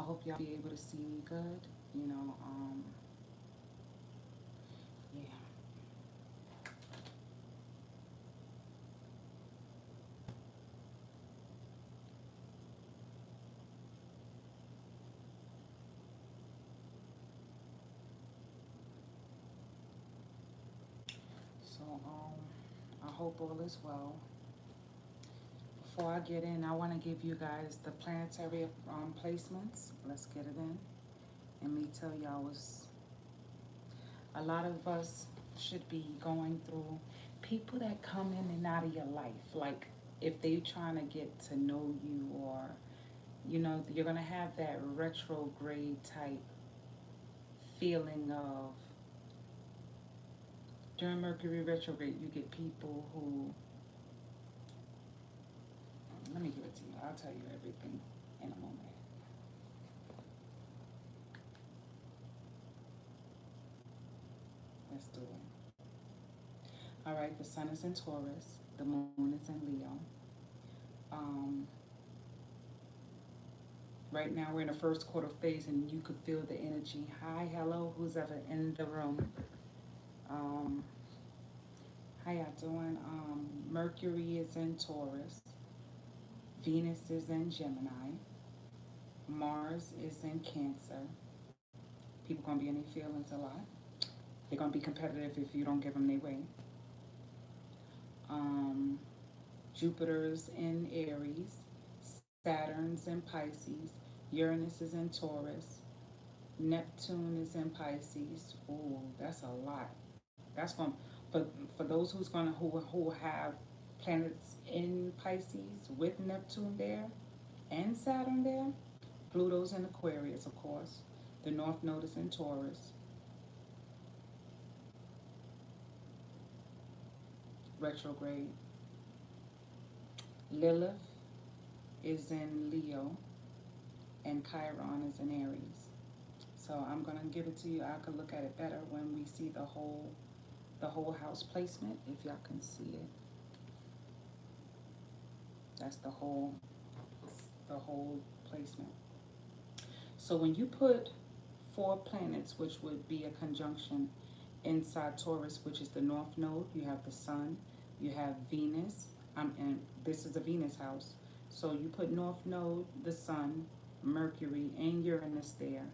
hope y'all be able to see me good. You know, yeah. So, I hope all is well. Before I get in, I want to give you guys the planetary placements. Let's get it in. And me tell y'all was a lot of us should be going through people that come in and out of your life. Like if they trying to get to know you, or you're gonna have that retrograde type feeling of during Mercury retrograde you get people who, let me give it to you. I'll tell you everything in a moment. Let's do it. All right, the sun is in Taurus, the moon is in Leo. Um, right now we're in the first quarter phase and you could feel the energy. Hi, hello, who's ever in the room. Um, how y'all doing? Mercury is in Taurus, Venus is in Gemini, Mars is in Cancer. People gonna be in their feelings a lot. They're gonna be competitive if you don't give them their way. Um, Jupiter's in Aries, Saturn's in Pisces, Uranus is in Taurus, Neptune is in Pisces. Ooh, that's a lot. That's going for those who have planets in Pisces with Neptune there and Saturn there. Pluto's in Aquarius, of course. The North Node is in Taurus. Retrograde. Lilith is in Leo, and Chiron is in Aries. So I'm gonna give it to you. I can look at it better when we see the whole house placement. If y'all can see it, that's the whole placement. So when you put four planets, which would be a conjunction inside Taurus, which is the North Node, you have the Sun, you have Venus, and this is a Venus house. So you put North Node, the Sun, Mercury, and Uranus there.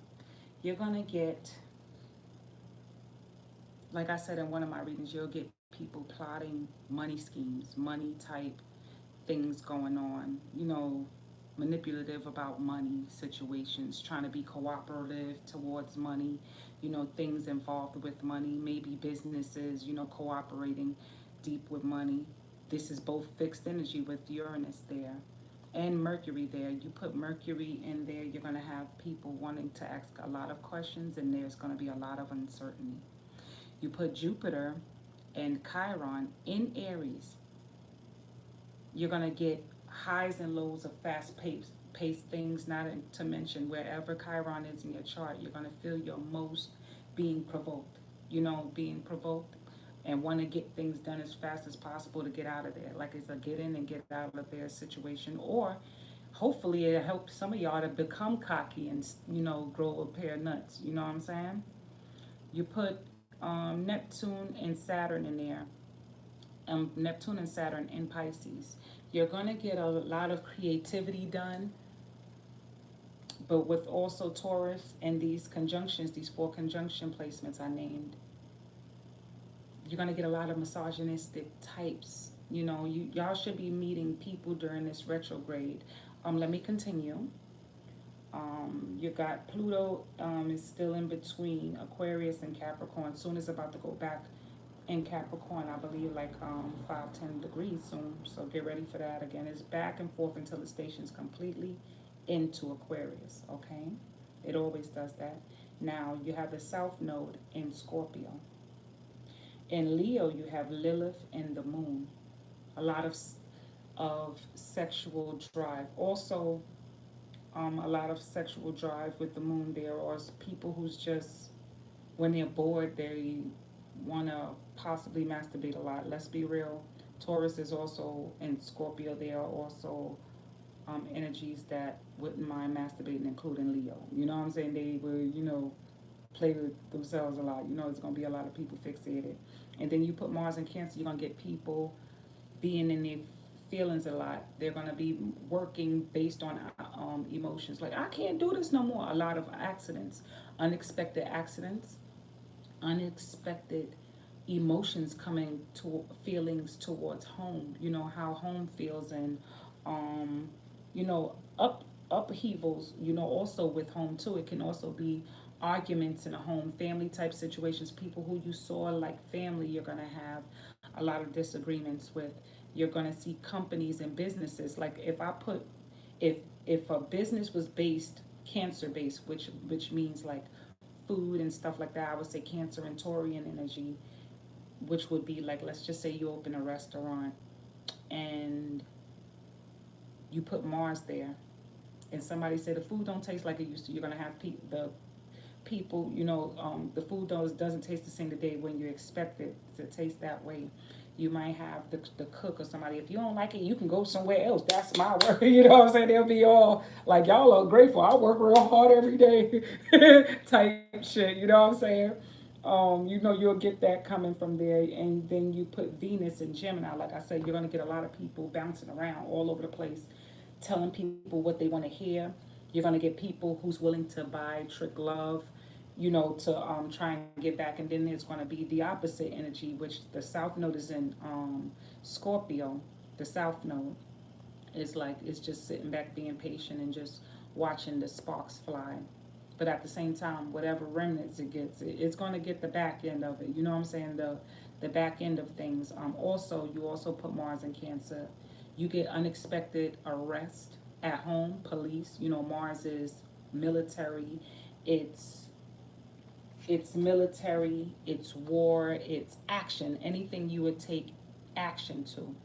You're gonna get, like I said in one of my readings, you'll get people plotting money schemes, money type things going on, manipulative about money situations, trying to be cooperative towards money, things involved with money, maybe businesses, cooperating deep with money. This is both fixed energy with Uranus there and Mercury there. You put Mercury in there, you're going to have people wanting to ask a lot of questions, and there's going to be a lot of uncertainty. You put Jupiter and Chiron in Aries, you're going to get highs and lows of fast paced things, not to mention wherever Chiron is in your chart, you're going to feel your most being provoked, being provoked and want to get things done as fast as possible to get out of there. Like it's a get in and get out of there situation. Or hopefully it helps some of y'all to become cocky and, grow a pair of nuts. You know what I'm saying? You put Neptune and Saturn in there. Neptune and Saturn in Pisces. You're going to get a lot of creativity done, but with also Taurus and these conjunctions, these four conjunction placements I named, you're going to get a lot of misogynistic types. Y'all should be meeting people during this retrograde. Let me continue. You got Pluto is still in between Aquarius and Capricorn. Soon it's about to go back in Capricorn, I believe, like 5-10 degrees soon. So get ready for that. Again, it's back and forth until it stations completely into Aquarius. Okay, it always does that. Now you have the South Node in Scorpio. In Leo, you have Lilith and the Moon. A lot of sexual drive. Also, a lot of sexual drive with the Moon there, or people who's just when they're bored, they want to possibly masturbate a lot. Let's be real. Taurus is also in Scorpio. They are also energies that wouldn't mind masturbating, including Leo. You know what I'm saying? They will, play with themselves a lot. It's going to be a lot of people fixated. And then you put Mars in Cancer, you're going to get people being in their feelings a lot. They're going to be working based on emotions. Like, I can't do this no more. A lot of accidents, accidents, unexpected emotions coming to feelings towards home. How home feels, and upheavals. Also with home too. It can also be arguments in a home, family type situations. People who you saw like family, you're gonna have a lot of disagreements with. You're gonna see companies and businesses. Like if if a business was based cancer based, which means like food and stuff like that, I would say Cancer and Taurian energy, which would be like, let's just say you open a restaurant and you put Mars there, and somebody said the food don't taste like it used to. You're gonna have the people, the food doesn't taste the same the day when you expect it to taste that way. You might have the cook or somebody. If you don't like it, you can go somewhere else. That's my work. You know what I'm saying? They'll be all like, y'all are grateful. I work real hard every day, type shit. You know what I'm saying? You'll get that coming from there, and then you put Venus and Gemini. Like I said, you're gonna get a lot of people bouncing around all over the place, telling people what they want to hear. You're gonna get people who's willing to buy, trick love, to try and get back. And then there's going to be the opposite energy, which the South Node is in Scorpio. The South Node is like, it's just sitting back, being patient, and just watching the sparks fly. But at the same time, whatever remnants it gets, it's going to get the back end of it. You know what I'm saying? The back end of things. Also, you also put Mars in Cancer. You get unexpected arrest at home, police. Mars is military. It's it's military, it's war, it's action, anything you would take action to.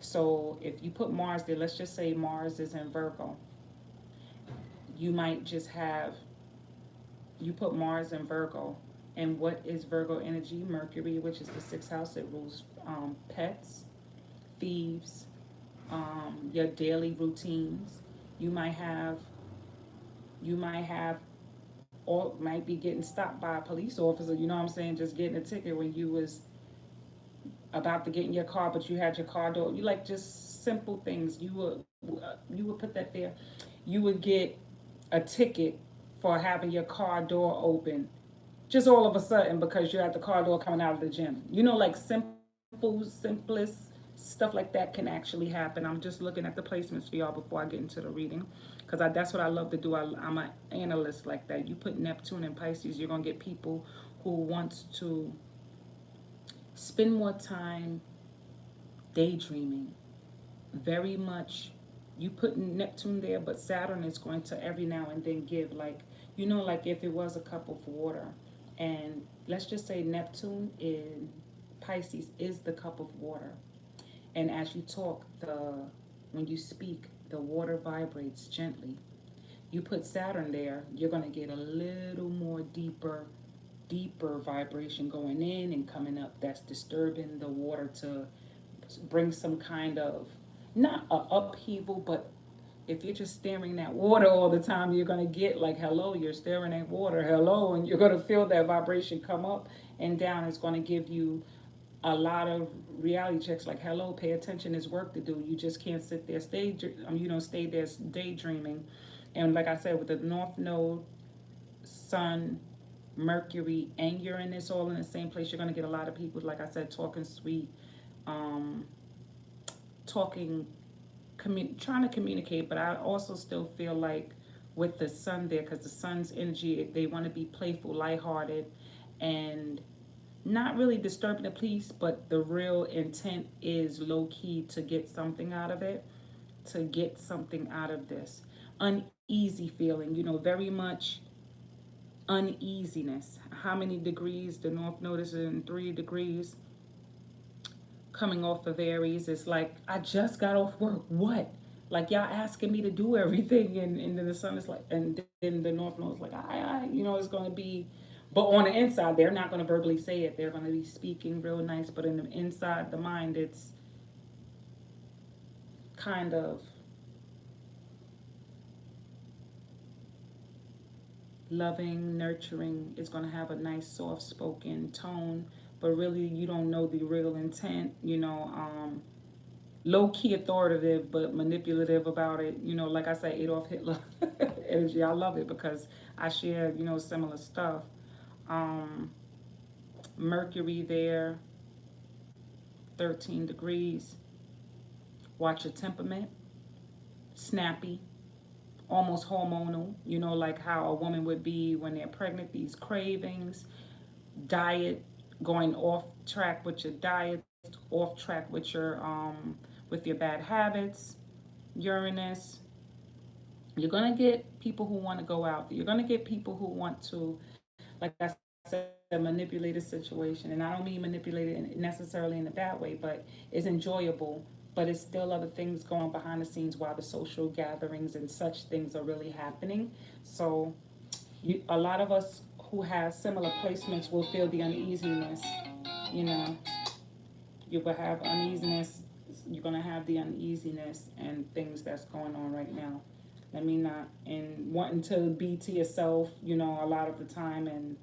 So if you put Mars there, let's just say Mars is in Virgo, you might just have, you put Mars in Virgo. And what is Virgo energy? Mercury, which is the sixth house, it rules pets, thieves, your daily routines. You might have, you might have, or might be getting stopped by a police officer. You know what I'm saying? Just getting a ticket when you was about to get in your car, but you had your car door. You like just simple things. You would put that there. You would get a ticket for having your car door open, just all of a sudden because you're at the car door coming out of the gym. Like simplest stuff like that can actually happen. I'm just looking at the placements for y'all before I get into the reading, because that's what I love to do. I'm an analyst like that. You put Neptune in Pisces, you're gonna get people who wants to spend more time daydreaming. Very much, you put Neptune there, but Saturn is going to every now and then give, like, like if it was a cup of water, and let's just say Neptune in Pisces is the cup of water. And as you talk, when you speak, the water vibrates gently. You put Saturn there, you're going to get a little more deeper vibration going in and coming up, that's disturbing the water to bring some kind of, not a upheaval, but if you're just staring at water all the time, you're going to get like, hello, you're staring at water, hello, and you're going to feel that vibration come up and down. It's going to give you a lot of reality checks, like, hello, pay attention, there's work to do. You just can't sit there, stay there daydreaming. And like I said, with the North Node, Sun, Mercury, and Uranus all in the same place, you're going to get a lot of people, like I said, talking sweet, um, talking, trying to communicate. But I also still feel like with the Sun there, because the Sun's energy, they want to be playful, lighthearted, and not really disturbing the peace, but the real intent is low key to get something out of it, to get something out of this. Uneasy feeling, very much uneasiness. How many degrees? The North Node is in 3 degrees. Coming off of Aries, it's like, I just got off work. What? Like, y'all asking me to do everything, and then the Sun is like, and then the North Node is like, it's going to be, but on the inside, they're not going to verbally say it. They're going to be speaking real nice, but in the inside, the mind, it's kind of loving, nurturing. It's going to have a nice, soft spoken tone, but really you don't know the real intent, low key authoritative, but manipulative about it. Like I said, Adolf Hitler energy. I love it because I share, similar stuff. Um, Mercury there, 13 degrees. Watch your temperament, snappy, almost hormonal, like how a woman would be when they're pregnant, these cravings, diet, going off track with your diet, off track with your bad habits, Uranus. You're gonna get people who want to go out there. You're gonna get people who want to, like I said, manipulate a situation. And I don't mean manipulate it necessarily in a bad way, but it's enjoyable. But it's still other things going on behind the scenes while the social gatherings and such things are really happening. So a lot of us who have similar placements will feel the uneasiness. You know, you will have uneasiness. You're gonna have the uneasiness and things that's going on right now. Let me not and wanting to be to yourself. A lot of the time, and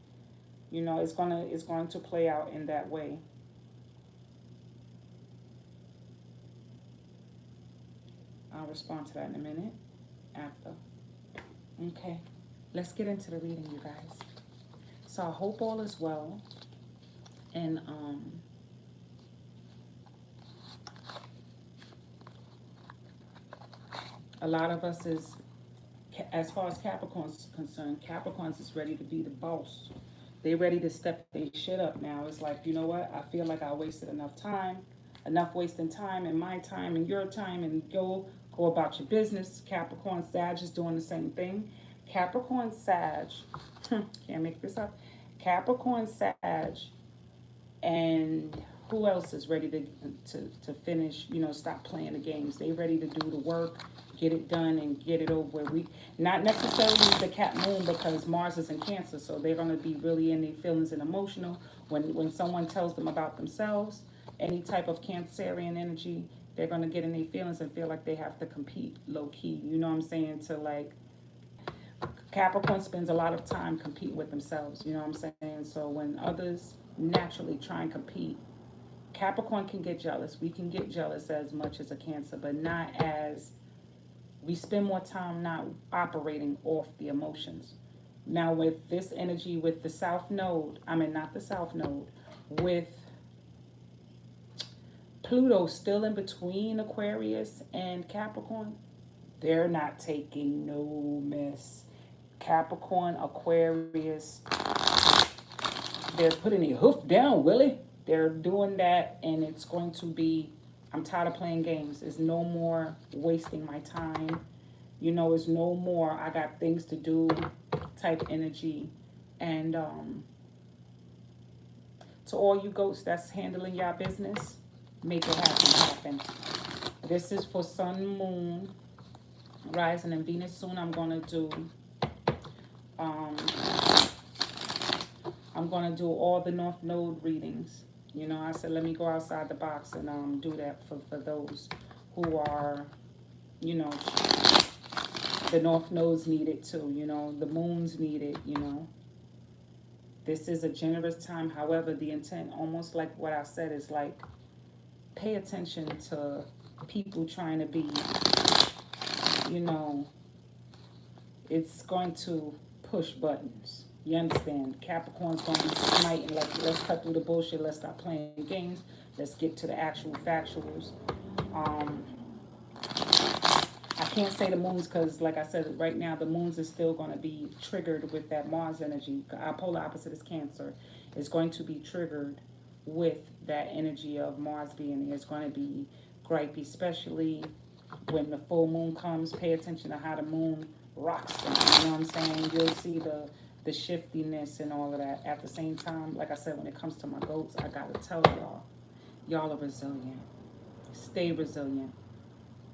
it's going to play out in that way. I'll respond to that in a minute after. Okay, let's get into the reading, you guys. So I hope all is well, and a lot of us is, as far as Capricorns is concerned, Capricorns is ready to be the boss. They ready to step their shit up now. It's like, you know what? I feel like I wasted enough wasting time and my time and your time, and go about your business. Capricorn Sag is doing the same thing. Capricorn Sag, can't make this up. Capricorn Sag, and who else is ready to finish, stop playing the games. They ready to do the work, get it done and get it over with. We not necessarily the cat moon, because Mars is in Cancer, so they're going to be really in their feelings and emotional when someone tells them about themselves. Any type of Cancerian energy, they're going to get in their feelings and feel like they have to compete low key, you know what I'm saying, to like Capricorn spends a lot of time competing with themselves, you know what I'm saying? So when others naturally try and compete, Capricorn can get jealous. We can get jealous as much as a Cancer, but not as, we spend more time not operating off the emotions. Now, with this energy, with the South Node, I mean, not the South Node, with Pluto still in between Aquarius and Capricorn, they're not taking no mess. Capricorn, Aquarius, they're putting their hoof down, Willie. They're doing that, and it's going to be. I'm tired of playing games. It's no more wasting my time. It's no more. I got things to do type energy, and to all you goats that's handling your business, make it happen. This is for Sun, Moon, Rising, and Venus. Soon Um, I'm gonna do all the North Node readings. I said let me go outside the box and do that for those who are, you know, the North Nodes need it too. The moons need it. This is a generous time. However, the intent, almost like what I said, is like pay attention to people trying to be, you know, it's going to push buttons. You understand? Capricorn's going to be smiting like, let's cut through the bullshit. Let's stop playing games. Let's get to the actual factuals. Um, I can't say the moons because, like I said, right now the moons is still going to be triggered with that Mars energy. Our polar opposite is Cancer. It's going to be triggered with that energy of Mars being there. It's going to be gripey, especially when the full moon comes. Pay attention to how the moon rocks them. You know what I'm saying? You'll see the shiftiness and all of that. At the same time, like I said, when it comes to my goats, I gotta tell y'all are resilient. Stay resilient.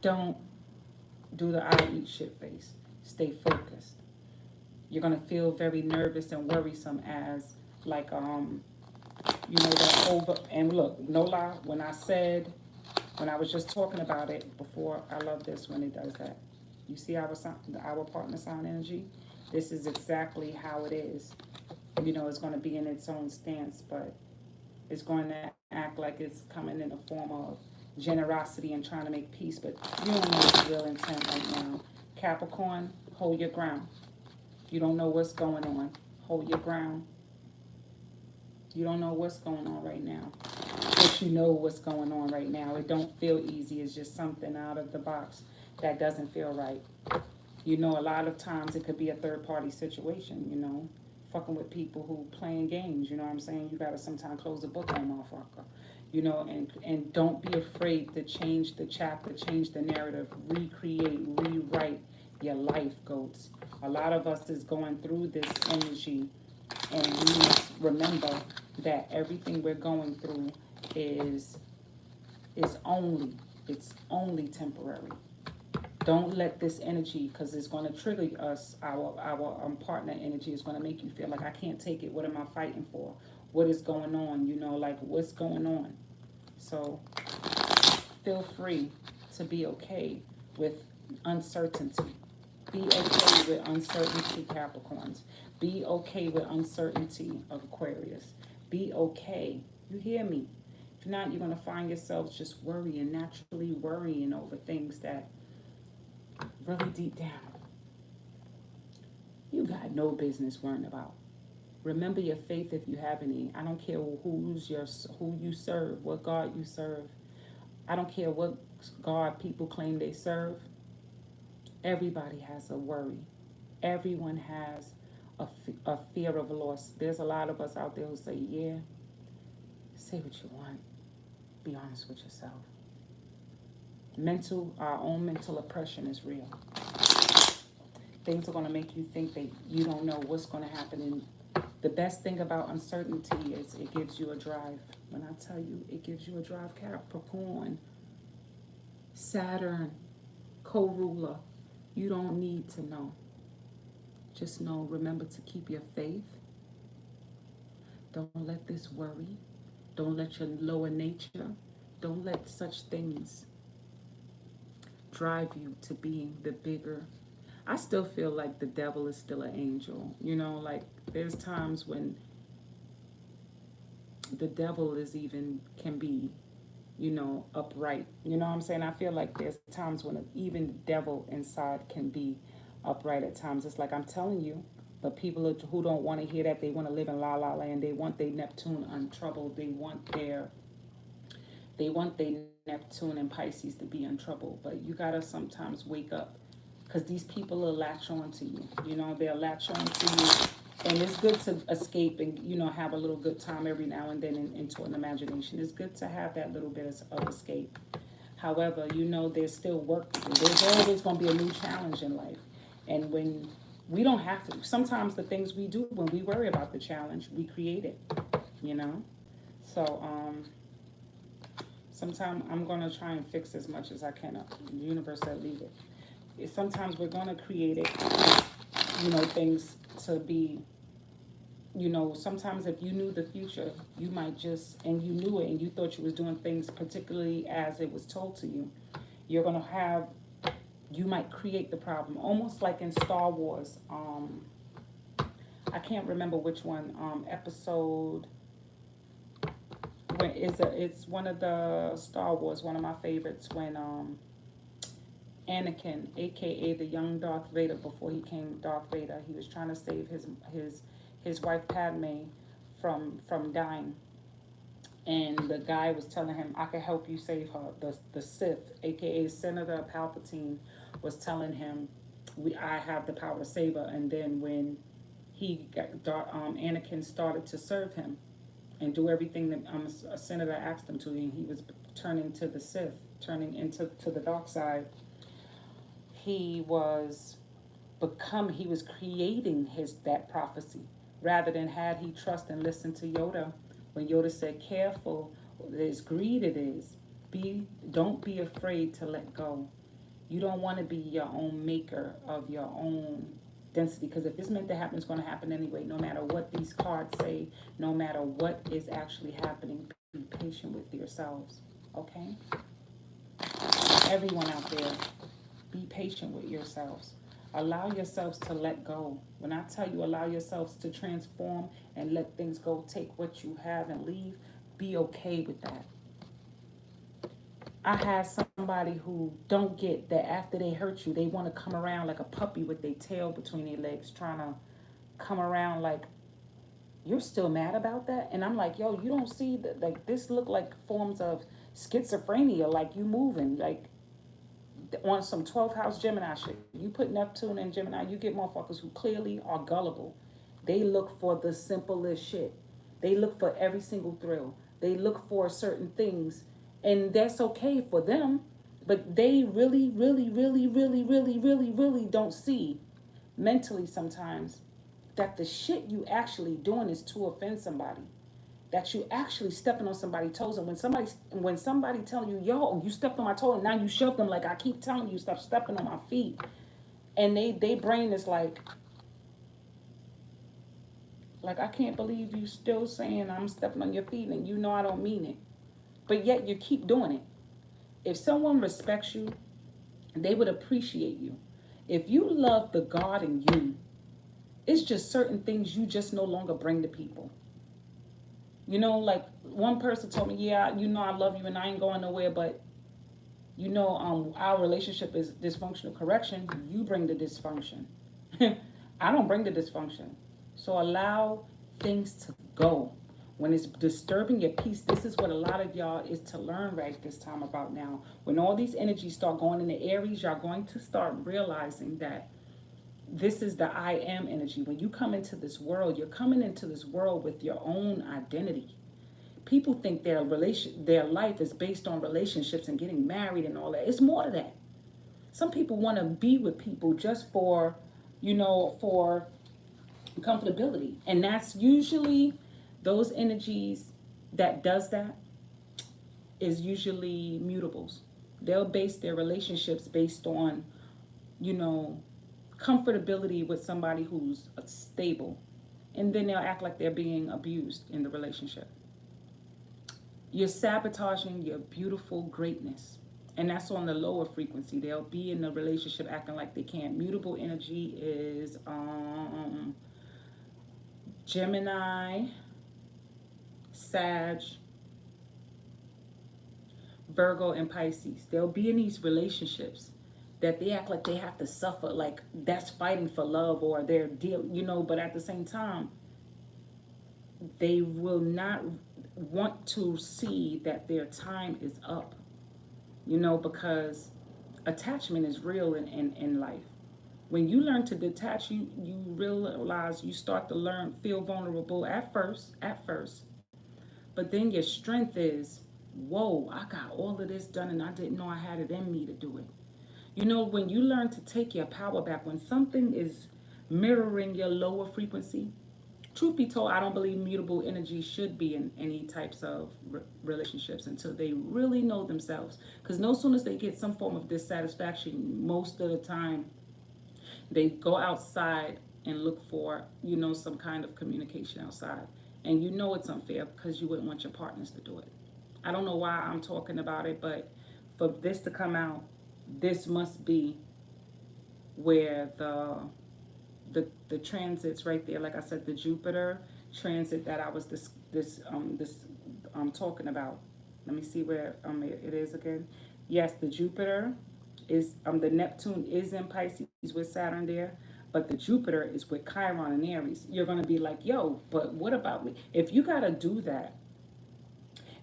Don't do the I'll eat shit face. Stay focused. You're gonna feel very nervous and worrisome as like that over, and look, no lie, when I was just talking about it before, I love this when it does that. You see our partner sign energy? This is exactly how it is. It's going to be in its own stance, but it's going to act like it's coming in the form of generosity and trying to make peace, but you don't know its real intent right now. Capricorn, hold your ground. You don't know what's going on. Hold your ground. You don't know what's going on right now. But you know what's going on right now. It don't feel easy. It's just something out of the box that doesn't feel right. A lot of times it could be a third party situation. Fucking with people who playing games, you know what I'm saying? You gotta sometimes close the book on motherfucker. And don't be afraid to change the chapter, change the narrative, recreate, rewrite your life, goats. A lot of us is going through this energy, and we must remember that everything we're going through is is only it's only temporary. Don't let this energy, because it's going to trigger us. Our partner energy is going to make you feel like, I can't take it. What am I fighting for? What is going on? Like, what's going on? So feel free to be okay with uncertainty. Be okay with uncertainty, Capricorns. Be okay with uncertainty, of Aquarius. Be okay. You hear me? If not, you're going to find yourselves just worrying, naturally worrying over things that really deep down you got no business worrying about. Remember your faith if you have any. I don't care who you serve, what God you serve. I don't care what God people claim they serve. Everybody has a worry. Everyone has a fear of loss. There's a lot of us out there who say, yeah, say what you want. Be honest with yourself. Our own mental oppression is real. Things are going to make you think that you don't know what's going to happen. And the best thing about uncertainty is it gives you a drive. When I tell you it gives you a drive, Capricorn, Saturn, co-ruler, you don't need to know. Just know, remember to keep your faith. Don't let this worry. Don't let your lower nature, don't let such things drive you to being the bigger. I still feel like the devil is still an angel. Like there's times when the devil is even can be, upright. You know what I'm saying? I feel like there's times when even the devil inside can be upright at times. It's like I'm telling you, but people who don't want to hear that, they want to live in la la land. They want their Neptune untroubled. They want their Neptune and Pisces to be in trouble. But you gotta sometimes wake up, because these people will latch on to you. They'll latch on to you, and it's good to escape and have a little good time every now and then into an imagination. It's good to have that little bit of escape. However, there's still work to do. There's always going to be a new challenge in life, and when we don't have to, sometimes the things we do when we worry about the challenge, we create it. You know, so sometimes I'm going to try and fix as much as I can. The universe said leave it. Sometimes we're going to create it, things to be, sometimes if you knew the future, you might just, and you knew it and you thought you was doing things particularly as it was told to you, you're going to have, you might create the problem. Almost like in Star Wars, I can't remember which one, episode, it's one of the Star Wars, one of my favorites, when Anakin, aka the young Darth Vader, before he came Darth Vader, he was trying to save his wife Padme from dying, and the guy was telling him, "I can help you save her." The Sith, aka Senator Palpatine, was telling him, I have the power to save her." And then when Anakin started to serve him and do everything that a senator asked him to, and he was turning to the Sith, turning into the dark side. He was he was creating that prophecy, rather than had he trust and listened to Yoda when Yoda said, "Careful, there's greed. It is don't be afraid to let go. You don't want to be your own maker of your own density, because if it's meant to happen, it's going to happen anyway, no matter what these cards say, no matter what is actually happening. Be patient with yourselves, okay? Everyone out there, be patient with yourselves. Allow yourselves to let go. When I tell you allow yourselves to transform and let things go, take what you have and leave, be okay with that. I had somebody who don't get that after they hurt you, they want to come around like a puppy with their tail between their legs, trying to come around like you're still mad about that. And I'm like, yo, you don't see that? Like, this look like forms of schizophrenia. Like, you moving like on some 12th house Gemini shit. You put Neptune in Gemini, you get motherfuckers who clearly are gullible. They look for the simplest shit. They look for every single thrill. They look for certain things. And that's okay for them. But they really, really, really, really, really, really, really don't see mentally sometimes that the shit you actually doing is to offend somebody, that you actually stepping on somebody's toes. And when somebody telling you, yo, you stepped on my toe, and now you shove them, like I keep telling you, stop stepping on my feet. And they brain is like I can't believe you still saying I'm stepping on your feet, and you know I don't mean it, but yet you keep doing it. If someone respects you, they would appreciate you. If you love the God in you, it's just certain things you just no longer bring to people. Like one person told me, yeah, I love you and I ain't going nowhere, but our relationship is dysfunctional. Correction, you bring the dysfunction. I don't bring the dysfunction. So allow things to go. When it's disturbing your peace, this is what a lot of y'all is to learn right this time about now. When all these energies start going into Aries, y'all going to start realizing that this is the I am energy. When you come into this world, you're coming into this world with your own identity. People think their life is based on relationships and getting married and all that. It's more to that. Some people want to be with people just for comfortability, and that's usually those energies that does that is usually mutables. They'll base their relationships based on you know comfortability with somebody who's stable, and then they'll act like they're being abused in the relationship. You're sabotaging your beautiful greatness. And that's on the lower frequency. They'll be in the relationship acting like they can't. Mutable energy is Gemini, Sag, Virgo, and Pisces. They'll be in these relationships that they act like they have to suffer, like that's fighting for love or they're but at the same time, they will not want to see that their time is up, because attachment is real in life. When you learn to detach, you realize you start to feel vulnerable at first, but then your strength is, whoa, I got all of this done and I didn't know I had it in me to do it. When you learn to take your power back, when something is mirroring your lower frequency, truth be told, I don't believe mutable energy should be in any types of relationships until they really know themselves. Because no sooner as they get some form of dissatisfaction, most of the time they go outside and look for, some kind of communication outside. And it's unfair because you wouldn't want your partners to do it. I don't know why I'm talking about it, but for this to come out, this must be where the transits right there. Like I said, the Jupiter transit that I was talking about. Let me see where it is again. Yes, the Jupiter is the Neptune is in Pisces with Saturn there, but the Jupiter is with Chiron and Aries. You're gonna be like, yo, but what about me? If you gotta do that,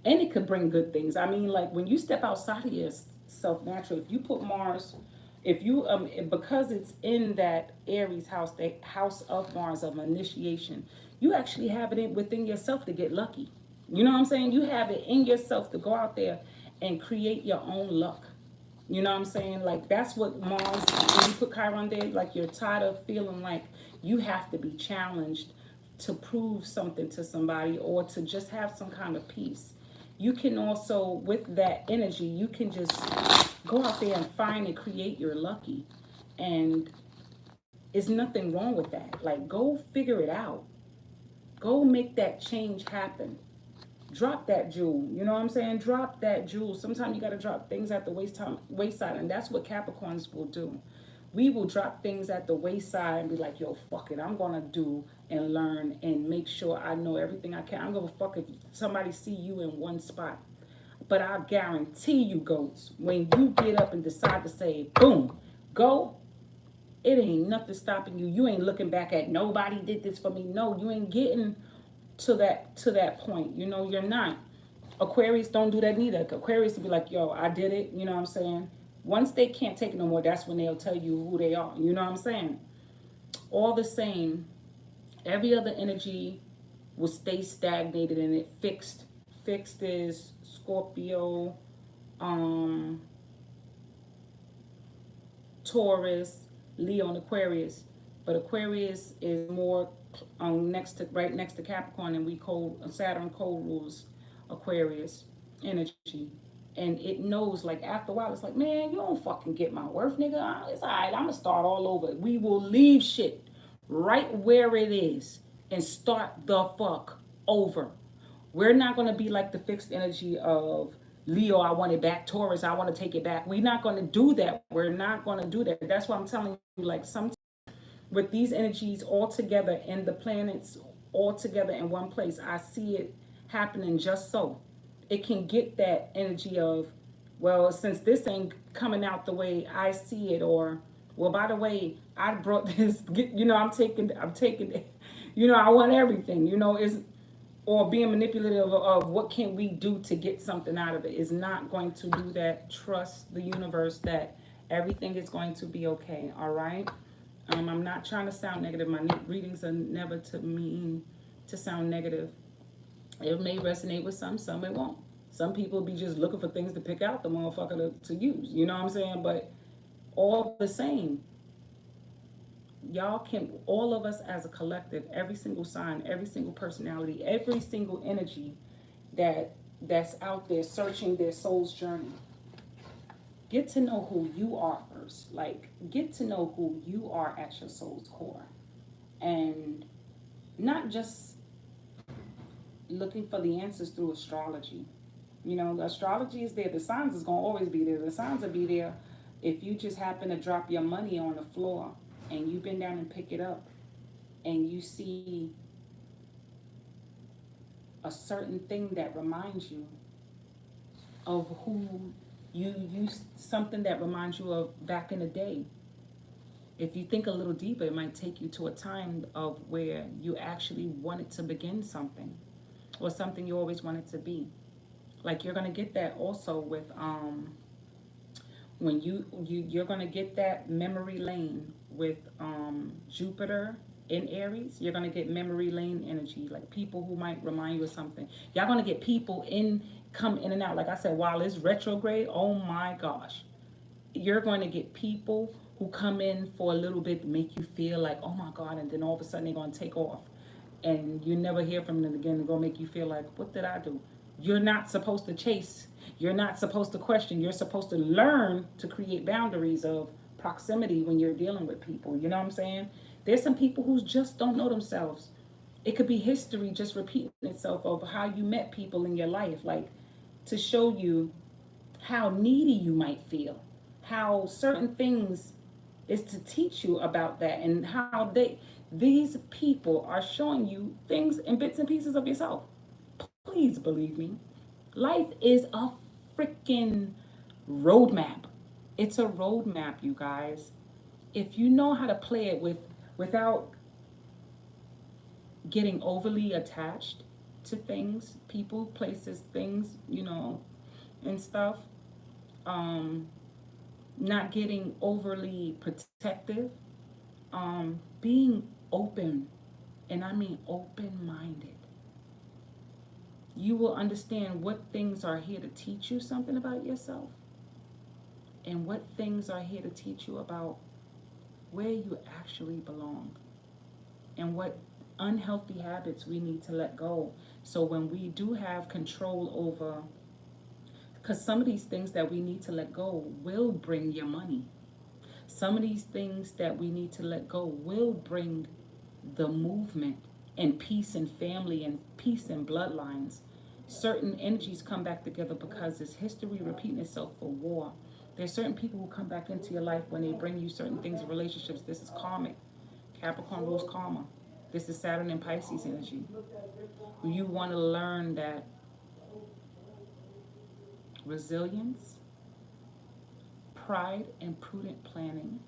and it could bring good things. I mean, like when you step outside of yourself naturally, if you put Mars, if you because it's in that Aries house, the house of Mars of initiation, you actually have it within yourself to get lucky. You know what I'm saying? You have it in yourself to go out there and create your own luck. You know what I'm saying? Like that's what Mars, when you put Chiron there, like you're tired of feeling like you have to be challenged to prove something to somebody or to just have some kind of peace. You can also, with that energy, you can just go out there and find and create your lucky. And there's nothing wrong with that. Like, go figure it out. Go make that change happen. Drop that jewel. You know what I'm saying? Drop that jewel. Sometimes you got to drop things at the wayside, and that's what Capricorns will do. We will drop things at the wayside and be like, yo, fuck it. I'm going to do and learn and make sure I know everything I can. I'm going to fuck if somebody see you in one spot. But I guarantee you, goats, when you get up and decide to say, boom, go, it ain't nothing stopping you. You ain't looking back at nobody did this for me. No, you ain't getting to that point. You know, you're not. Aquarius don't do that neither. Aquarius will be like, yo, I did it. You know what I'm saying? Once they can't take it no more, that's when they'll tell you who they are. You know what I'm saying? All the same, every other energy will stay stagnated and it fixed. Fixed is Scorpio, um, Taurus, Leo, and Aquarius. But Aquarius is more next to right next to Capricorn, and we code Saturn code rules Aquarius energy, and it knows like after a while it's like, man, you don't fucking get my worth, nigga. It's alright. I'm gonna start all over. We will leave shit right where it is and start the fuck over. We're not going to be like the fixed energy of Leo, I want it back. Taurus, I want to take it back. We're not going to do that. We're not going to do that. That's why I'm telling you, like, sometimes with these energies all together and the planets all together in one place, I see it happening just so. It can get that energy of, well, since this ain't coming out the way I see it, or, well, by the way, I brought this, I'm taking, I want everything, is or being manipulative of what can we do to get something out of it is not going to do that. Trust the universe that everything is going to be okay. All right. I'm not trying to sound negative. My readings are never to mean to sound negative. It may resonate with some it won't. Some people be just looking for things to pick out the motherfucker to use. You know what I'm saying? But all the same, y'all can, all of us as a collective, every single sign, every single personality, every single energy that's out there searching their soul's journey, get to know who you are first. Like, get to know who you are at your soul's core, and not just looking for the answers through astrology. The astrology is there. The signs is gonna always be there. The signs will be there if you just happen to drop your money on the floor and you bend down and pick it up and you see a certain thing that reminds you of who you used, something that reminds you of back in the day. If you think a little deeper, it might take you to a time of where you actually wanted to begin something, or something you always wanted to be. Like, you're gonna get that also with when you're gonna get that memory lane with Jupiter in Aries. You're gonna get memory lane energy, like people who might remind you of something. Y'all gonna get people come in and out. Like I said, while it's retrograde, oh my gosh, you're going to get people who come in for a little bit, make you feel like, oh my God, and then all of a sudden they're going to take off. And you never hear from them again. They're going to make you feel like, what did I do? You're not supposed to chase. You're not supposed to question. You're supposed to learn to create boundaries of proximity when you're dealing with people. You know what I'm saying? There's some people who just don't know themselves. It could be history just repeating itself of how you met people in your life, like to show you how needy you might feel, how certain things is to teach you about that, and how these people are showing you things in bits and pieces of yourself. Please believe me. Life is a freaking roadmap. It's a roadmap, you guys. If you know how to play it without getting overly attached to things, people, places, things, and stuff, um, not getting overly protective, being open, and I mean open minded, you will understand what things are here to teach you something about yourself and what things are here to teach you about where you actually belong and what unhealthy habits we need to let go. So when we do have control over, because some of these things that we need to let go will bring your money. Some of these things that we need to let go will bring the movement and peace and family and peace and bloodlines. Certain energies come back together because it's history repeating itself for war. There's certain people who come back into your life when they bring you certain things in relationships. This is karmic. Capricorn rules karma. This is Saturn and Pisces energy. You want to learn that resilience, pride, and prudent planning,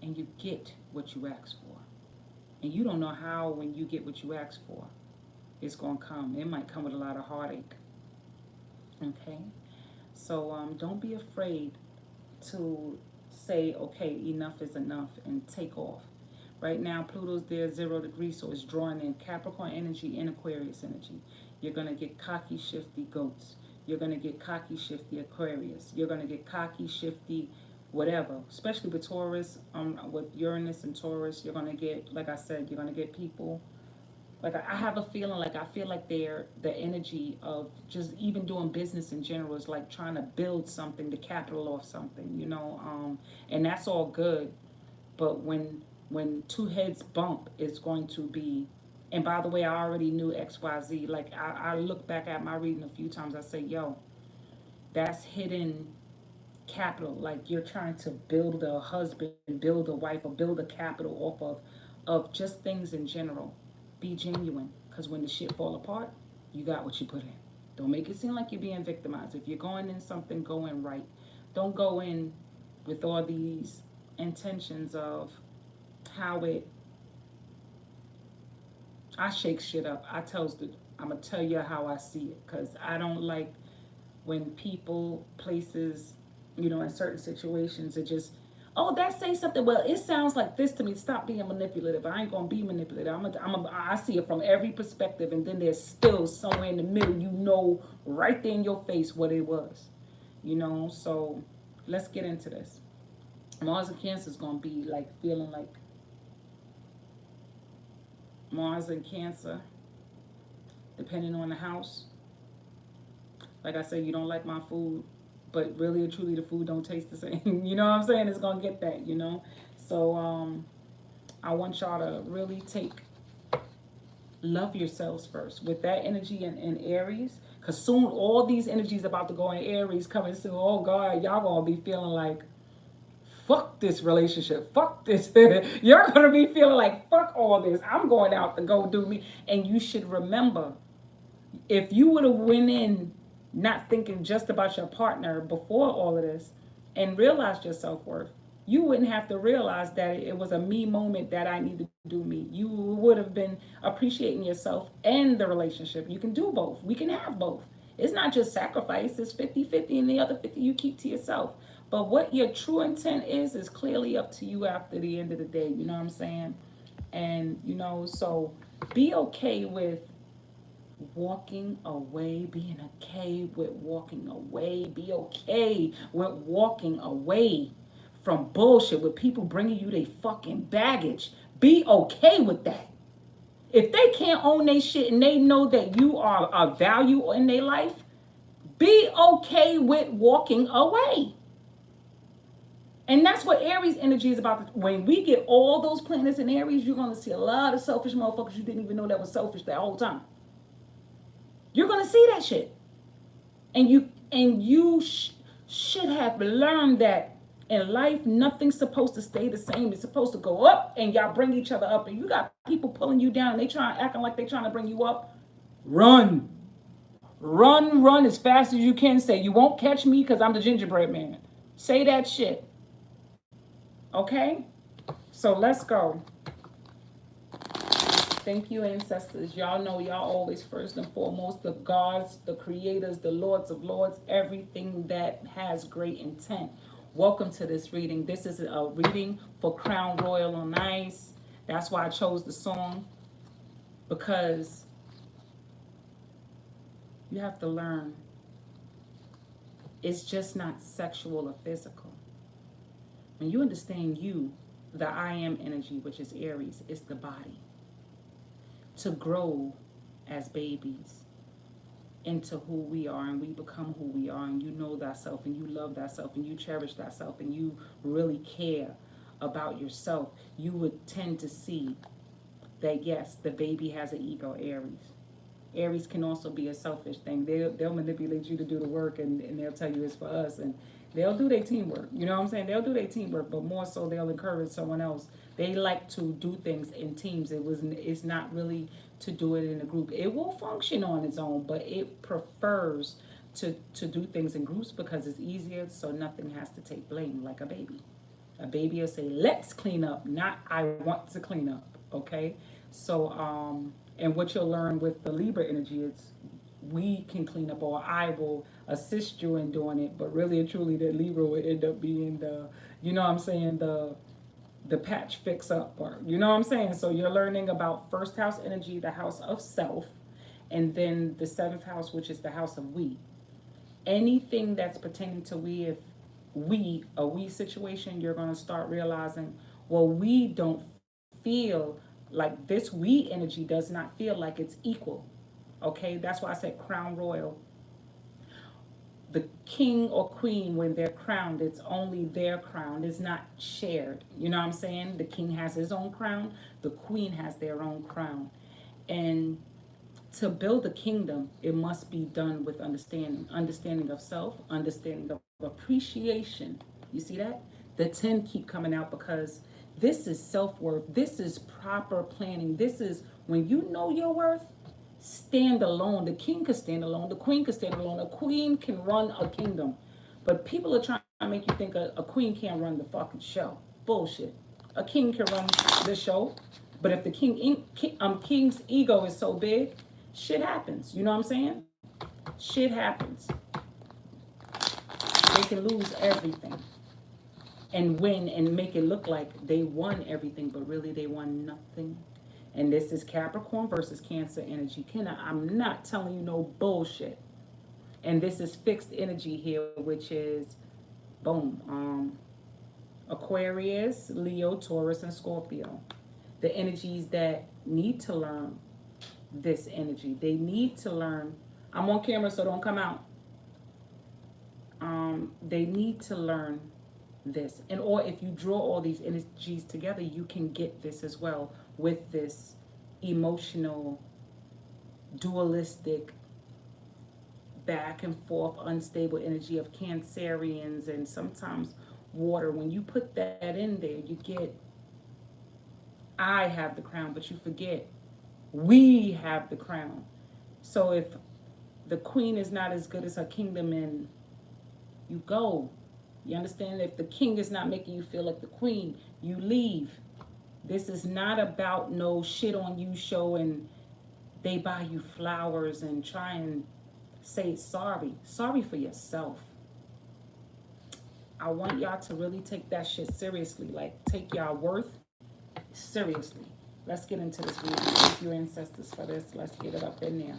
and you get what you ask for. And you don't know how, when you get what you ask for, it's going to come. It might come with a lot of heartache. Okay? So don't be afraid to say, okay, enough is enough, and take off. Right now, Pluto's there 0 degrees, so it's drawing in Capricorn energy and Aquarius energy. You're going to get cocky, shifty goats. You're going to get cocky, shifty Aquarius. You're going to get cocky, shifty whatever, especially with Taurus, with Uranus and Taurus. You're going to get, like I said, you're going to get people. Like I have a feeling, like I feel like they're the energy of just even doing business in general is like trying to build something, the capital off something, and that's all good. But when two heads bump, it's going to be. And by the way, I already knew XYZ. Like I look back at my reading a few times. I say, yo, that's hidden capital. Like you're trying to build a husband, build a wife, or build a capital off of just things in general. Be genuine, because when the shit fall apart, you got what you put in. Don't make it seem like you're being victimized. If you're going in something, go in right. Don't go in with all these intentions of how it. I shake shit up. I'm gonna tell you how I see it, because I don't like when people, places, in certain situations, it just, oh, that say something. Well, it sounds like this to me. Stop being manipulative. I ain't gonna be manipulative. I see it from every perspective, and then there's still somewhere in the middle. Right there in your face what it was. So let's get into this. Mars and Cancer is gonna be like feeling like Mars and Cancer, depending on the house. Like I said, you don't like my food, but really or truly the food don't taste the same. You know what I'm saying? It's gonna get that. So I want y'all to really love yourselves first with that energy in Aries. Cause soon all these energies about to go in Aries coming soon. Oh God, y'all gonna be feeling like fuck this relationship, fuck this. You're gonna be feeling like fuck all this. I'm going out to go do me. And you should remember, if you would have went in not thinking just about your partner before all of this and realized your self-worth, you wouldn't have to realize that it was a me moment that I need to do me. You would have been appreciating yourself and the relationship. You can do both. We can have both. It's not just sacrifice. It's 50-50, and the other 50 you keep to yourself. But what your true intent is clearly up to you after the end of the day. You know what I'm saying? And, so be okay with walking away, being okay with walking away, be okay with walking away from bullshit with people bringing you their fucking baggage. Be okay with that. If they can't own their shit and they know that you are a value in their life, be okay with walking away. And that's what Aries energy is about. When we get all those planets in Aries, you're going to see a lot of selfish motherfuckers you didn't even know that was selfish that whole time. You're going to see that shit. And you should have learned that in life, nothing's supposed to stay the same. It's supposed to go up, and y'all bring each other up. And you got people pulling you down, and they acting like they trying to bring you up. Run. Run as fast as you can. Say, you won't catch me because I'm the gingerbread man. Say that shit. Okay? So let's go. Thank you, ancestors. Y'all know y'all always first and foremost the gods, the creators, the lords of lords, everything that has great intent. Welcome to this reading. This is a reading for Crown Royal on Ice. That's why I chose the song, because you have to learn it's just not sexual or physical. When you understand the I am energy, which is Aries, is the body. To grow as babies into who we are, and we become who we are, and you know thyself, and you love thyself, and you cherish thyself, and you really care about yourself, you would tend to see that yes, the baby has an ego, Aries. Aries can also be a selfish thing. They'll manipulate you to do the work, and they'll tell you it's for us, and they'll do their teamwork. You know what I'm saying? They'll do their teamwork, but more so they'll encourage someone else. They like to do things in teams. It's not really to do it in a group. It will function on its own, but it prefers to do things in groups because it's easier, so nothing has to take blame like a baby. A baby will say, let's clean up, not I want to clean up. Okay? So, and what you'll learn with the Libra energy is we can clean up, or I will assist you in doing it, but really and truly the Libra will end up being the, you know what I'm saying, the patch fix up part. You know what I'm saying? So you're learning about first house energy, the house of self, and then the seventh house, which is the house of we. Anything that's pertaining to we, if a we situation, you're going to start realizing, well, we don't feel like this we energy does not feel like it's equal. Okay, that's why I said crown royal. The king or queen, when they're crowned, it's only their crown, it's not shared. You know what I'm saying? The king has his own crown, the queen has their own crown. And to build a kingdom, it must be done with understanding of self, understanding of appreciation. You see that? The 10 keep coming out because this is self-worth. This is proper planning. This is when you know your worth, stand alone. The king can stand alone. The queen can stand alone. A queen can run a kingdom. But people are trying to make you think a queen can't run the fucking show. Bullshit. A king can run the show, but if the king's ego is so big, shit happens. You know what I'm saying? Shit happens. They can lose everything and win and make it look like they won everything, but really they won nothing. And this is Capricorn versus Cancer energy. I'm not telling you no bullshit. And this is fixed energy here, which is boom, Aquarius, Leo, Taurus, and Scorpio. The energies that need to learn this energy. They need to learn. I'm on camera, so don't come out. They need to learn this. And or if you draw all these energies together, you can get this as well with this emotional, dualistic, back and forth, unstable energy of Cancerians and sometimes water. When you put that in there, you get I have the crown, but you forget we have the crown. So if the queen is not as good as her kingdom, and you go. You understand? If the king is not making you feel like the queen, you leave. This is not about no shit on you show and they buy you flowers and try and say sorry. Sorry for yourself. I want y'all to really take that shit seriously. Like, take y'all worth seriously. Let's get into this reading. Thank your ancestors for this. Let's get it up in there.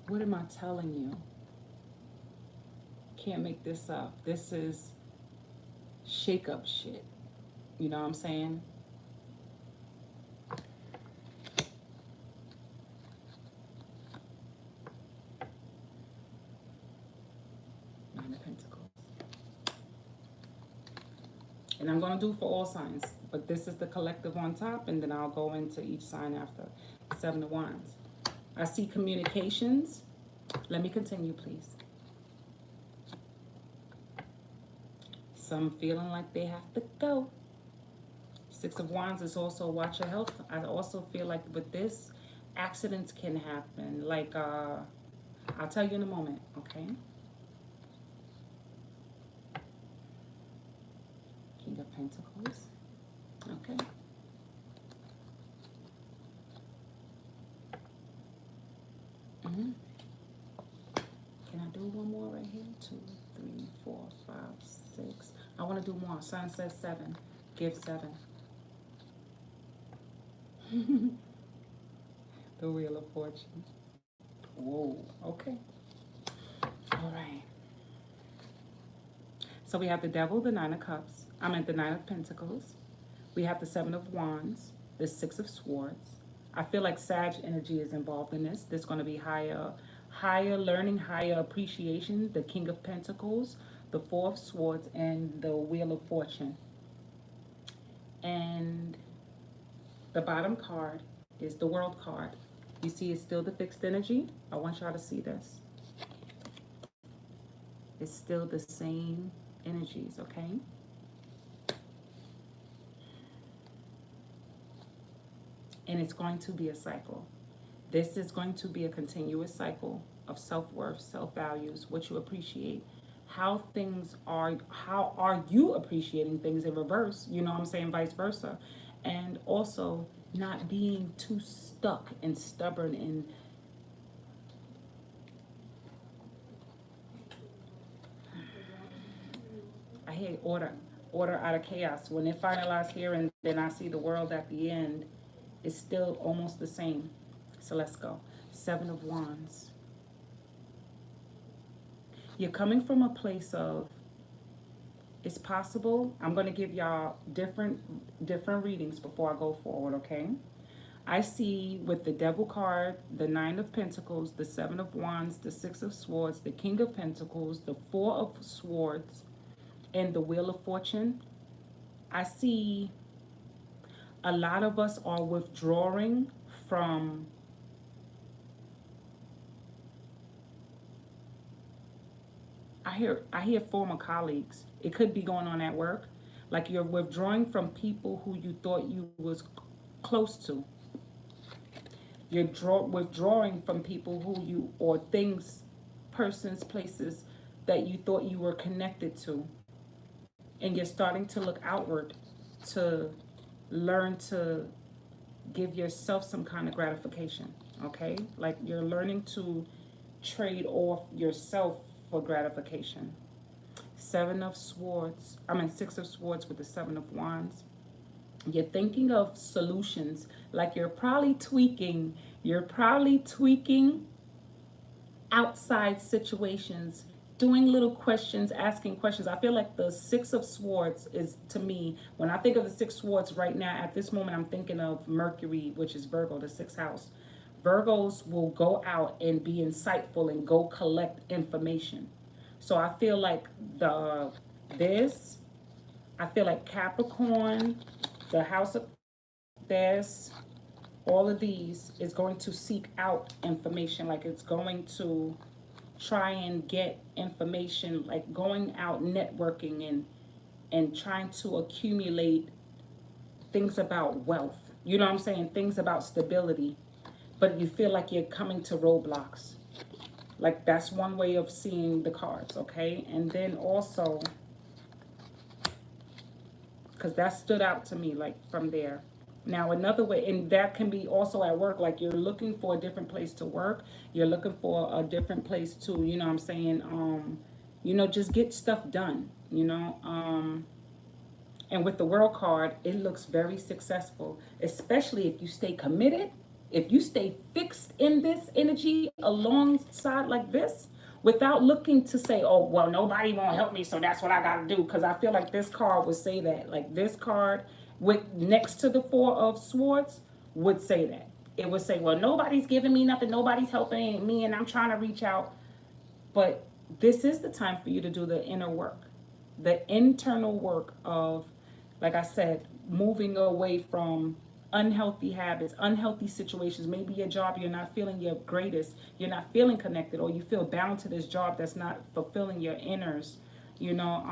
What am I telling you? Can't make this up. This is shake up shit. You know what I'm saying? Nine of Pentacles. And I'm going to do for all signs, but this is the collective on top, and then I'll go into each sign after. Seven of Wands. I see communications. Let me continue, please. Some feeling like they have to go. Six of Wands is also watch your health. I also feel like with this, accidents can happen. Like, I'll tell you in a moment, okay? King of Pentacles. Okay. Mm-hmm. Can I do one more right here? 2, 3, 4, 5, 6. I want to do more. Sun says 7. Give 7. The Wheel of Fortune. Whoa. Okay. All right. So we have the Devil, the Nine of Cups. The Nine of Pentacles. We have the Seven of Wands, the Six of Swords, I feel like Sag energy is involved in this. There's going to be higher learning, higher appreciation. The King of Pentacles, the Four of Swords, and the Wheel of Fortune. And the bottom card is the World card. You see, it's still the fixed energy. I want y'all to see this. It's still the same energies, okay? And it's going to be a cycle. This is going to be a continuous cycle of self-worth, self-values, what you appreciate, how are you appreciating things in reverse, you know what I'm saying, vice versa. And also not being too stuck and stubborn and I hate order out of chaos. When it finalized here and then I see the world at the end, it's still almost the same. So let's go. Seven of Wands. You're coming from a place of it's possible. I'm going to give y'all different readings before I go forward, okay? I see with the Devil card, the Nine of Pentacles, the Seven of Wands, the Six of Swords, the King of Pentacles, the Four of Swords, and the Wheel of Fortune. I see a lot of us are withdrawing from I hear former colleagues. It could be going on at work. Like you're withdrawing from people who you thought you was close to. You're withdrawing from people who you or things, persons, places that you thought you were connected to. And you're starting to look outward to learn to give yourself some kind of gratification. Okay? Like you're learning to trade off yourself for gratification. Six of Swords with the Seven of Wands. You're thinking of solutions, like you're probably tweaking outside situations, doing little questions, asking questions. I feel like the Six of Swords is, to me, when I think of the Six Swords right now, at this moment, I'm thinking of Mercury, which is Virgo, the sixth house. Virgos will go out and be insightful and go collect information. So I feel like this, I feel like Capricorn, the house of this, all of these is going to seek out information. Like it's going to try and get information, like going out networking and trying to accumulate things about wealth. You know what I'm saying? Things about stability. But you feel like you're coming to roadblocks. Like that's one way of seeing the cards, okay? And then also, because that stood out to me, like from there. Now another way, and that can be also at work, like you're looking for a different place to work. You're looking for a different place to, you know what I'm saying, just get stuff done, and with the World card, it looks very successful, especially if you stay committed, if you stay fixed in this energy alongside like this, without looking to say, oh, well, nobody won't help me, so that's what I got to do. Because I feel like this card would say that. Like this card, with next to the Four of Swords, would say that. It would say, well, nobody's giving me nothing, nobody's helping me, and I'm trying to reach out. But this is the time for you to do the inner work, the internal work of, like I said, moving away from unhealthy habits, unhealthy situations. Maybe your job, you're not feeling your greatest, you're not feeling connected, or you feel bound to this job that's not fulfilling your inners. You know,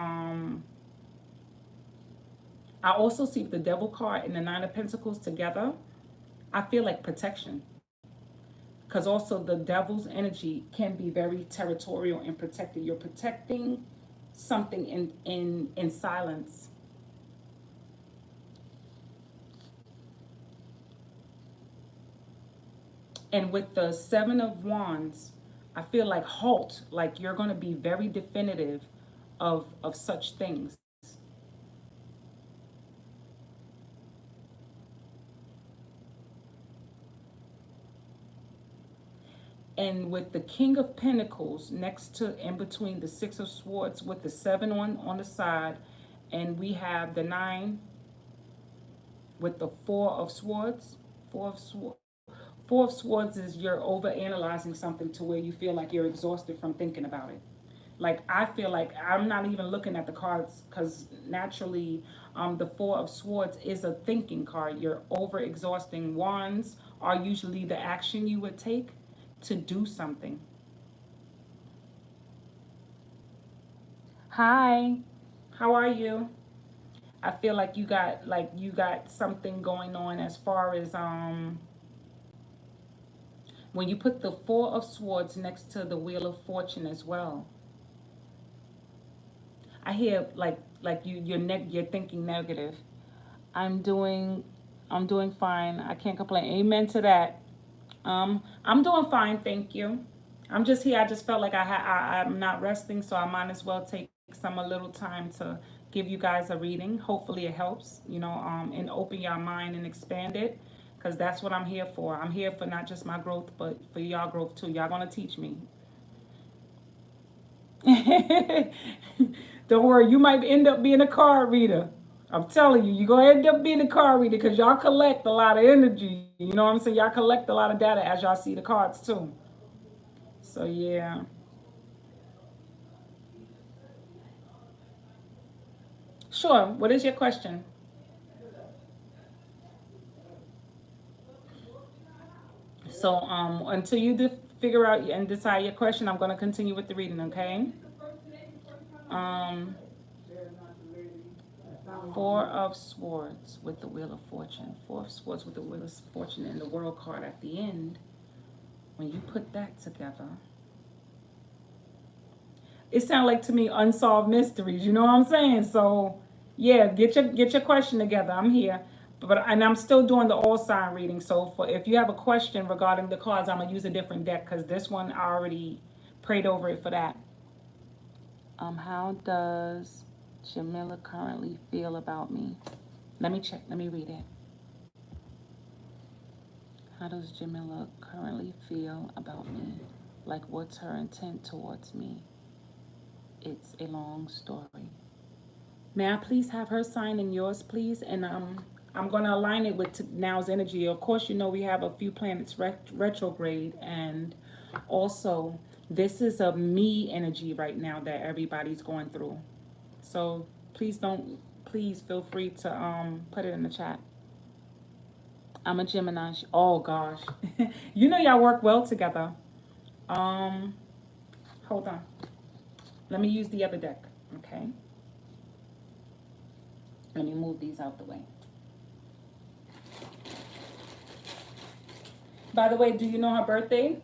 I also see the Devil card and the Nine of Pentacles together. I feel like protection. Because also the devil's energy can be very territorial and protected. You're protecting something in silence. And with the Seven of Wands, I feel like halt, like you're going to be very definitive of such things. And with the King of Pentacles next to, in between the Six of Swords with the seven on the side, and we have the nine with the Four of Swords, Four of Swords is you're over analyzing something to where you feel like you're exhausted from thinking about it. Like I feel like I'm not even looking at the cards because naturally the Four of Swords is a thinking card. You're over exhausting. Wands are usually the action you would take to do something. Hi, how are you? I feel like you got something going on as far as when you put the Four of Swords next to the Wheel of Fortune as well. I hear like you're thinking negative. I'm doing I'm doing fine. I can't complain. Amen to that. I'm doing fine, thank you. I'm just here. I just felt like I'm not resting, so I might as well take some a little time to give you guys a reading. Hopefully it helps, and open your mind and expand it, because that's what I'm here for. I'm here for not just my growth, but for y'all growth too. Y'all gonna teach me. Don't worry, you might end up being a card reader. I'm telling you, you're gonna end up being a card reader because y'all collect a lot of energy. You know what I'm saying? Y'all collect a lot of data as y'all see the cards too. So yeah. Sure. What is your question? So until you figure out and decide your question, I'm gonna continue with the reading, okay? Um Four of Swords with the Wheel of Fortune. Four of Swords with the Wheel of Fortune and the World card at the end. When you put that together, it sounds like to me unsolved mysteries. You know what I'm saying? So yeah, get your question together. I'm here, and I'm still doing the all sign reading. So for if you have a question regarding the cards, I'm gonna use a different deck because this one I already prayed over it for that. How does Jamila currently feel about me? Let me check. Let me read it. How does Jamila currently feel about me? Like, what's her intent towards me? It's a long story. May I please have her sign and yours, please? And I'm going to align it with now's energy. Of course, we have a few planets retrograde, and also this is a me energy right now that everybody's going through. So please feel free to put it in the chat. I'm a Gemini. Oh gosh, y'all work well together. Um, Hold on. Let me use the other deck. Okay. Let me move these out the way. By the way, do you know her birthday?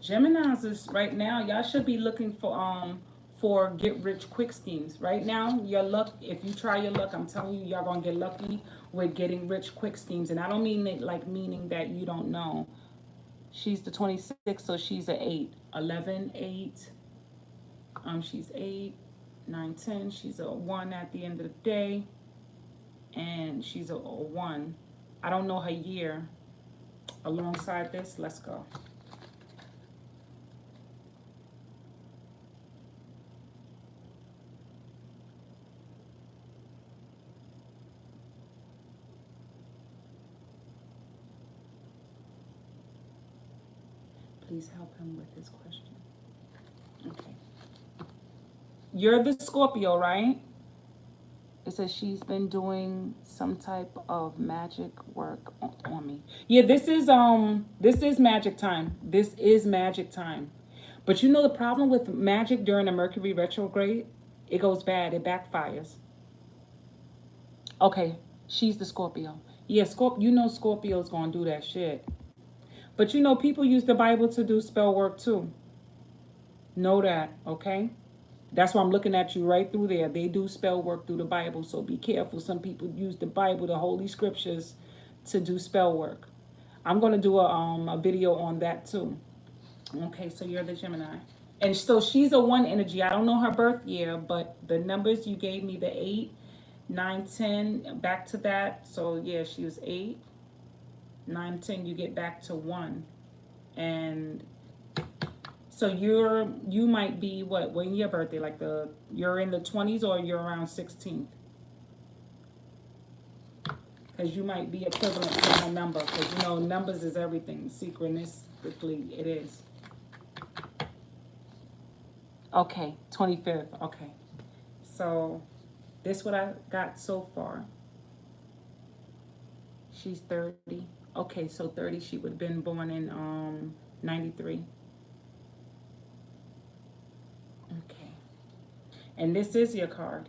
Geminis is right now. Y'all should be looking for get rich quick schemes. Right now, your luck. If you try your luck, I'm telling you, y'all gonna get lucky with getting rich quick schemes. And I don't mean it like meaning that you don't know. She's the 26, so she's a 8, 11, 8. She's 8, 9, 10. She's a 1 at the end of the day, and she's a 1. I don't know her year. Alongside this, let's go. Please help him with his question. Okay. You're the Scorpio, right? It says she's been doing some type of magic work on me. Yeah, this is magic time. This is magic time. But the problem with magic during a Mercury retrograde, it goes bad. It backfires. Okay, she's the Scorpio. Yeah, Scorpio's gonna do that shit. But people use the Bible to do spell work too. Know that, okay? That's why I'm looking at you right through there. They do spell work through the Bible, so be careful. Some people use the Bible, the Holy Scriptures, to do spell work. I'm going to do a video on that too. Okay, so you're the Gemini. And so she's a 1 energy. I don't know her birth year, but the numbers you gave me, the 8, 9, 10, back to that. So yeah, she was 8, 9, 10, you get back to 1. And So you might be what? When your birthday? Like you're in the 20s or you're around 16th? Because you might be equivalent to my number. Because you know numbers is everything. Synchronistically, it is. Okay, 25th. Okay, so this what I got so far. She's 30. Okay, so 30. She would have been born in 93. Okay, and this is your card.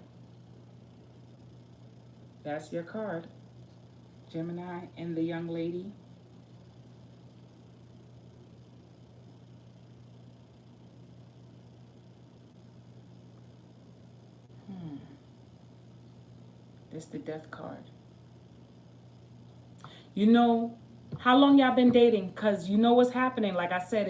That's your card, Gemini, and the young lady. Hmm. This the death card. You know, how long y'all been dating? Cause you know what's happening. Like I said,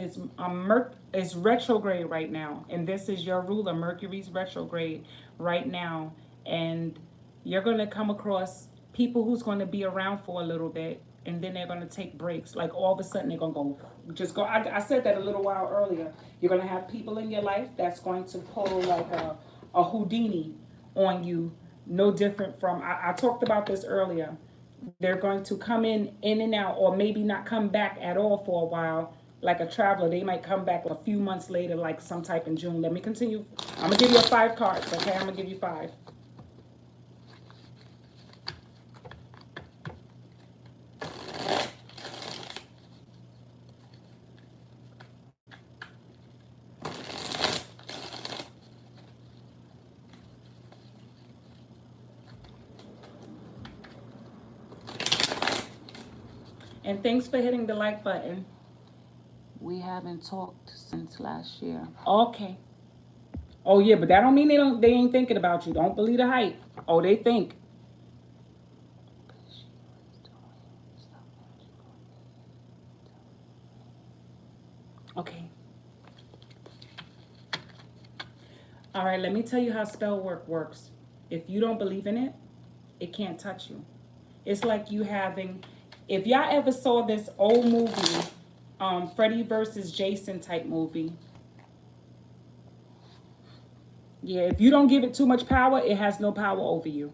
it's retrograde right now, and this is your ruler. Mercury's retrograde right now, and you're gonna come across people who's gonna be around for a little bit, and then they're gonna take breaks. Like all of a sudden, they're gonna go, just go. I said that a little while earlier. You're gonna have people in your life that's going to pull like a Houdini on you. No different from I talked about this earlier. They're going to come in and out, or maybe not come back at all for a while. Like a traveler, they might come back a few months later, like some type in June. Let me continue. I'm gonna give you 5 cards, okay? I'm gonna give you five. And thanks for hitting the like button. We haven't talked since last year. Okay. Oh yeah, but that don't mean they ain't thinking about you. Don't believe the hype. Oh, they think. Okay. All right, let me tell you how spell work works. If you don't believe in it, it can't touch you. It's like you having, if y'all ever saw this old movie, Freddy versus Jason type movie. Yeah, if you don't give it too much power, it has no power over you.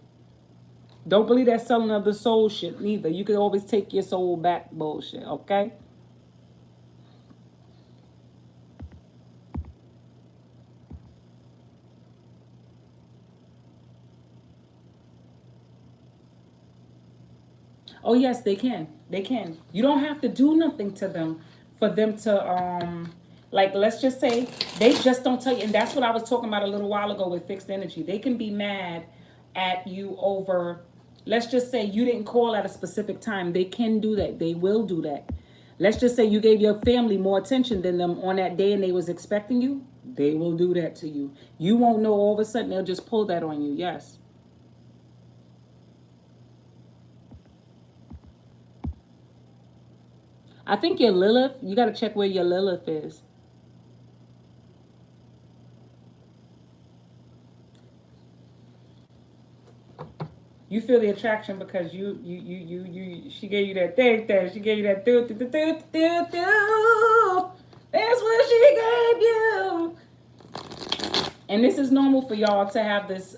Don't believe that selling of the soul shit neither. You can always take your soul back bullshit, okay? Oh yes, they can. They can. You don't have to do nothing to them for them to like let's just say they just don't tell you, and that's what I was talking about a little while ago with fixed energy. They can be mad at you over, let's just say you didn't call at a specific time. They can do that. They will do that. Let's just say you gave your family more attention than them on that day and they was expecting you. They will do that to you. You won't know, all of a sudden they'll just pull that on you. Yes. I think your Lilith, you got to check where your Lilith is. You feel the attraction because she gave you that thing there. She gave you that do. That's what she gave you. And this is normal for y'all to have this.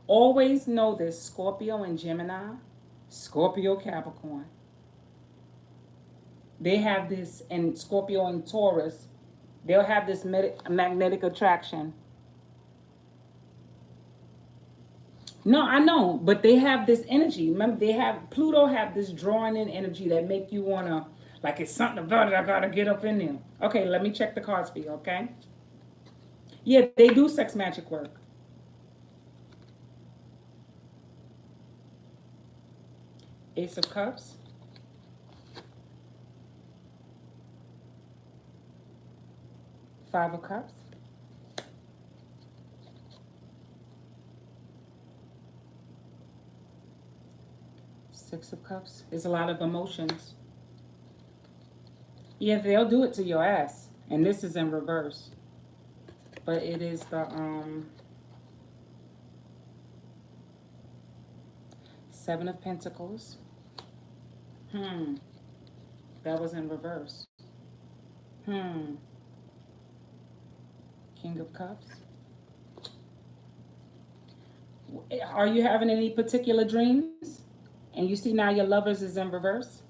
Always know this: Scorpio and Gemini, Scorpio Capricorn. They have this, and Scorpio and Taurus. They'll have this magnetic attraction. No, I know, but they have this energy. Remember, they have Pluto have this drawing in energy that make you wanna, like it's something about it. I gotta get up in there. Okay, let me check the cards for you. Okay. Yeah, they do sex magic work. Ace of Cups, Five of Cups, Six of Cups. There's a lot of emotions. Yeah, they'll do it to your ass, and this is in reverse. But it is the Seven of Pentacles. Hmm, that was in reverse. Hmm. King of Cups. Are you having any particular dreams? And you see now your lovers is in reverse?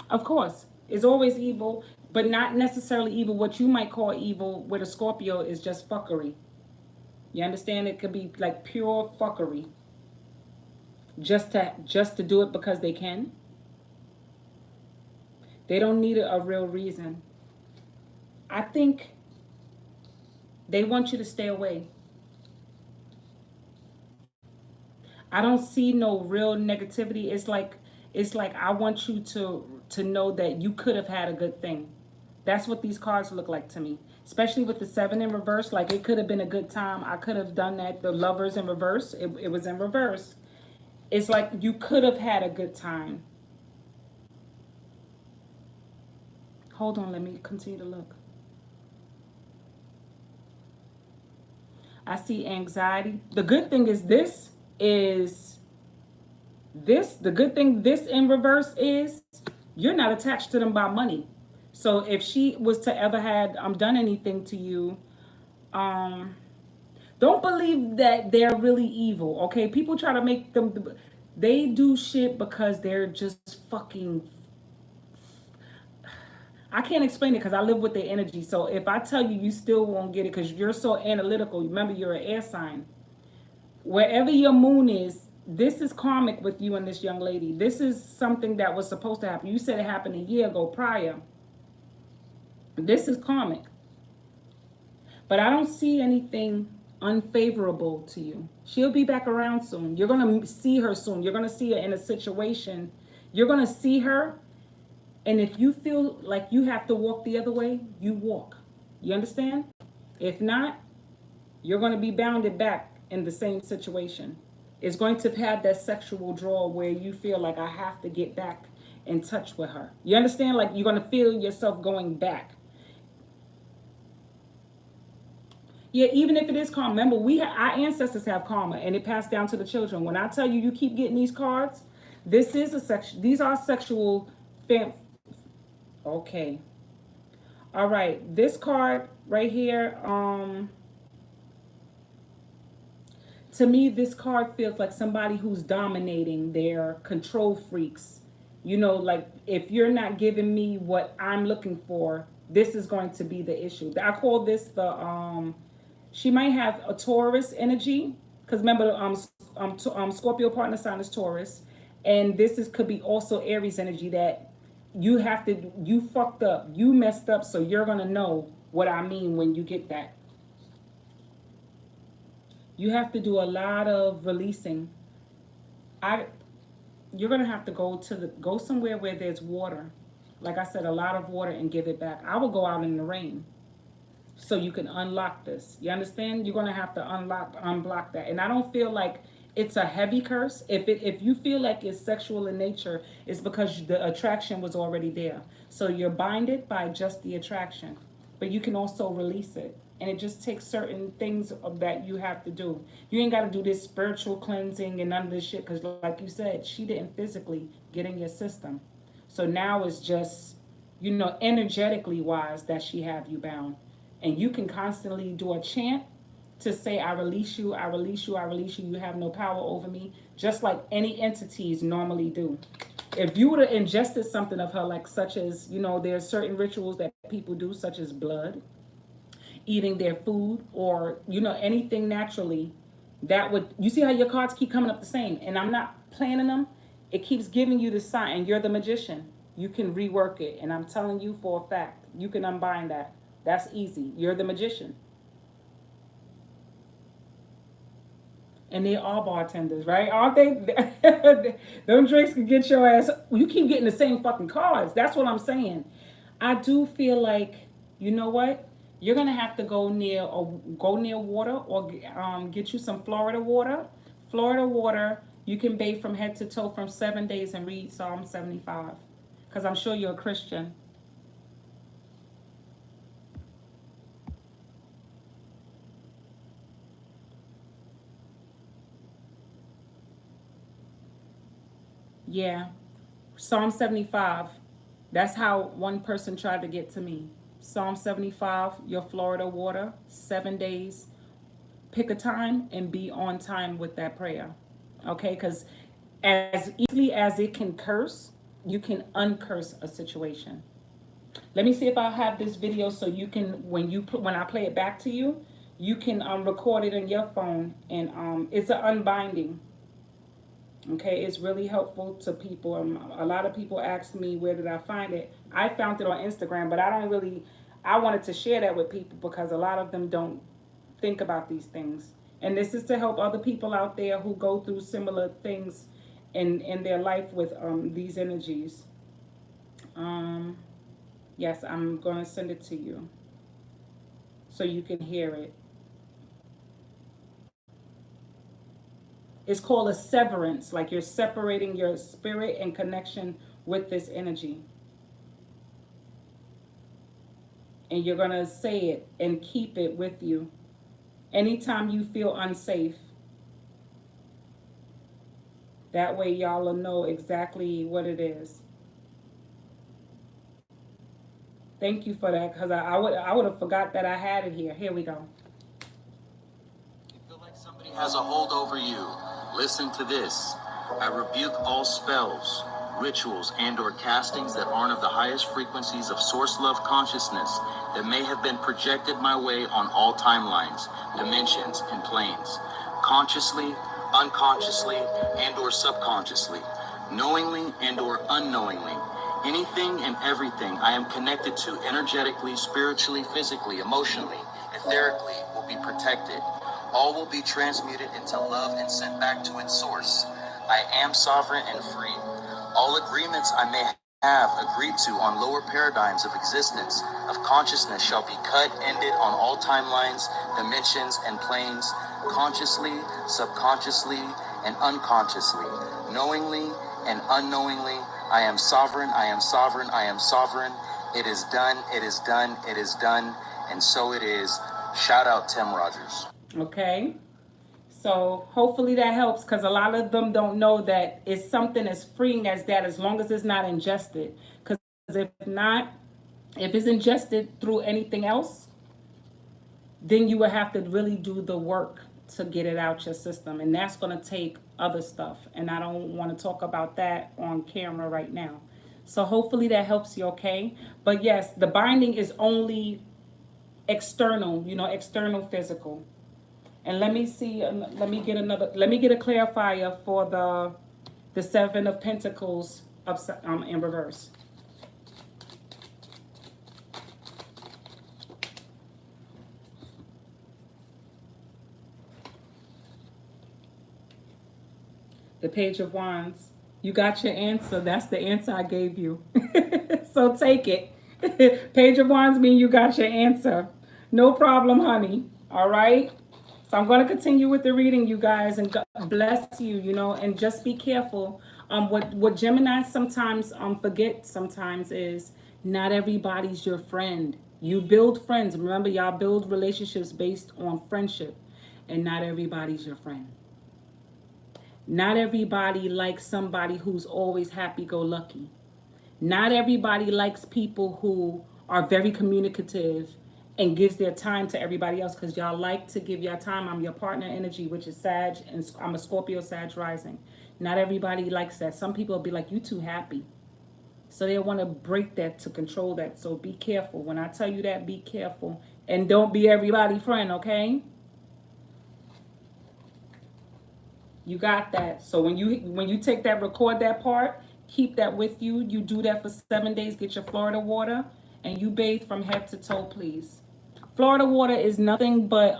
Of course. It's always evil, but not necessarily evil. What you might call evil with a Scorpio is just fuckery. You understand? It could be like pure fuckery. Just to do it because they can. They don't need a real reason. I think they want you to stay away. I don't see no real negativity. It's like I want you to know that you could have had a good thing. That's what these cards look like to me. Especially with the 7 in reverse, like it could have been a good time. I could have done that. The lovers in reverse, it was in reverse. It's like you could have had a good time. Hold on, let me continue to look. I see anxiety. The good thing is the good thing this in reverse is you're not attached to them by money. So if she was to ever had done anything to you, um don't believe that they're really evil. Okay, people try to make them, they do shit because they're just fucking, I can't explain it because I live with their energy. So if I tell you, you still won't get it because you're so analytical. Remember, you're an air sign. Wherever your moon is, this is karmic with you and this young lady. This is something that was supposed to happen. You said it happened a year ago prior. This is karmic. But I don't see anything unfavorable to you. She'll be back around soon. You're going to see her soon. You're going to see her in a situation. You're going to see her. And if you feel like you have to walk the other way, you walk. You understand? If not, you're going to be bounded back in the same situation. It's going to have that sexual draw where you feel like I have to get back in touch with her. You understand? Like you're going to feel yourself going back. Yeah, even if it is karma. Remember, our ancestors have karma, and it passed down to the children. When I tell you, you keep getting these cards. This is a section. These are sexual. Okay. All right. This card right here. To me, this card feels like somebody who's dominating. Their control freaks. You know, like if you're not giving me what I'm looking for, this is going to be the issue. I call this the she might have a Taurus energy because remember, Scorpio partner sign is Taurus, and this is could be also Aries energy that you fucked up, you messed up, so you're gonna know what I mean when you get that. You have to do a lot of releasing. I You're gonna have to go somewhere where there's water. Like I said, a lot of water and give it back. I will go out in the rain so you can unlock this. You understand? You're gonna have to unblock that. And I don't feel like it's a heavy curse. If you feel like it's sexual in nature, it's because the attraction was already there. So you're binded by just the attraction, but you can also release it. And it just takes certain things that you have to do. You ain't got to do this spiritual cleansing and none of this shit because, like you said, she didn't physically get in your system. So now it's just, energetically wise that she have you bound. And you can constantly do a chant to say, I release you, I release you, I release you, you have no power over me, just like any entities normally do. If you would have ingested something of her, like such as, there's certain rituals that people do, such as blood, eating their food, or, anything naturally, that would, you see how your cards keep coming up the same, and I'm not planning them, it keeps giving you the sign, and you're the magician. You can rework it, and I'm telling you for a fact, you can unbind that. That's easy. You're the magician. And they are bartenders, right? Aren't they? Them drinks can get your ass. You keep getting the same fucking cards. That's what I'm saying. I do feel like, you know what? You're gonna have to go near water, or get you some Florida water. Florida water. You can bathe from head to toe from 7 days and read Psalm 75. Because I'm sure you're a Christian. Yeah. Psalm 75. That's how one person tried to get to me. Psalm 75, your Florida water, 7 days. Pick a time and be on time with that prayer. Okay? Because as easily as it can curse, you can uncurse a situation. Let me see if I have this video so you can, when I play it back to you, you can record it on your phone, and it's an unbinding. Okay, it's really helpful to people. A lot of people ask me where did I find it. I found it on Instagram, but I don't really. I wanted to share that with people because a lot of them don't think about these things, and this is to help other people out there who go through similar things in their life with these energies. Um, yes, I'm gonna send it to you so you can hear it. It's called a severance, like you're separating your spirit and connection with this energy. And you're going to say it and keep it with you. Anytime you feel unsafe, that way y'all will know exactly what it is. Thank you for that, because I would have forgot that I had it here. Here we go. You feel like somebody has a hold over you. Listen to this. I rebuke all spells, rituals, and or castings that aren't of the highest frequencies of source love consciousness that may have been projected my way on all timelines, dimensions, and planes. Consciously, unconsciously, and or subconsciously, knowingly and or unknowingly. Anything and everything I am connected to energetically, spiritually, physically, emotionally, etherically will be protected. All will be transmuted into love and sent back to its source. I am sovereign and free. All agreements I may have agreed to on lower paradigms of existence, of consciousness, shall be cut, ended on all timelines, dimensions, and planes, consciously, subconsciously, and unconsciously, knowingly and unknowingly. I am sovereign, I am sovereign, I am sovereign. It is done, it is done, it is done, and so it is. Shout out Tim Rogers. Okay. So hopefully that helps, because a lot of them don't know that it's something as freeing as that, as long as it's not ingested. Because if not, if it's ingested through anything else, then you would have to really do the work to get it out your system. And that's going to take other stuff. And I don't want to talk about that on camera right now. So hopefully that helps you, okay? But yes, the binding is only external, external physical. And let me see, let me get a clarifier for the Seven of Pentacles in reverse. The Page of Wands. You got your answer. That's the answer I gave you. So take it. Page of Wands mean you got your answer. No problem, honey. All right? So I'm going to continue with the reading, you guys, and God bless you, and just be careful. What Gemini sometimes forget sometimes is not everybody's your friend. You build friends. Remember, y'all build relationships based on friendship, and not everybody's your friend. Not everybody likes somebody who's always happy-go-lucky. Not everybody likes people who are very communicative and gives their time to everybody else, because y'all like to give your time. I'm your partner energy, which is Sag, and I'm a Scorpio Sag rising. Not everybody likes that. Some people will be like, you too happy. So they want to break that to control that. So be careful. When I tell you that, be careful. And don't be everybody's friend, okay? You got that. So when you take that, record that part, keep that with you. You do that for 7 days. Get your Florida water, and you bathe from head to toe, please. Florida water is nothing but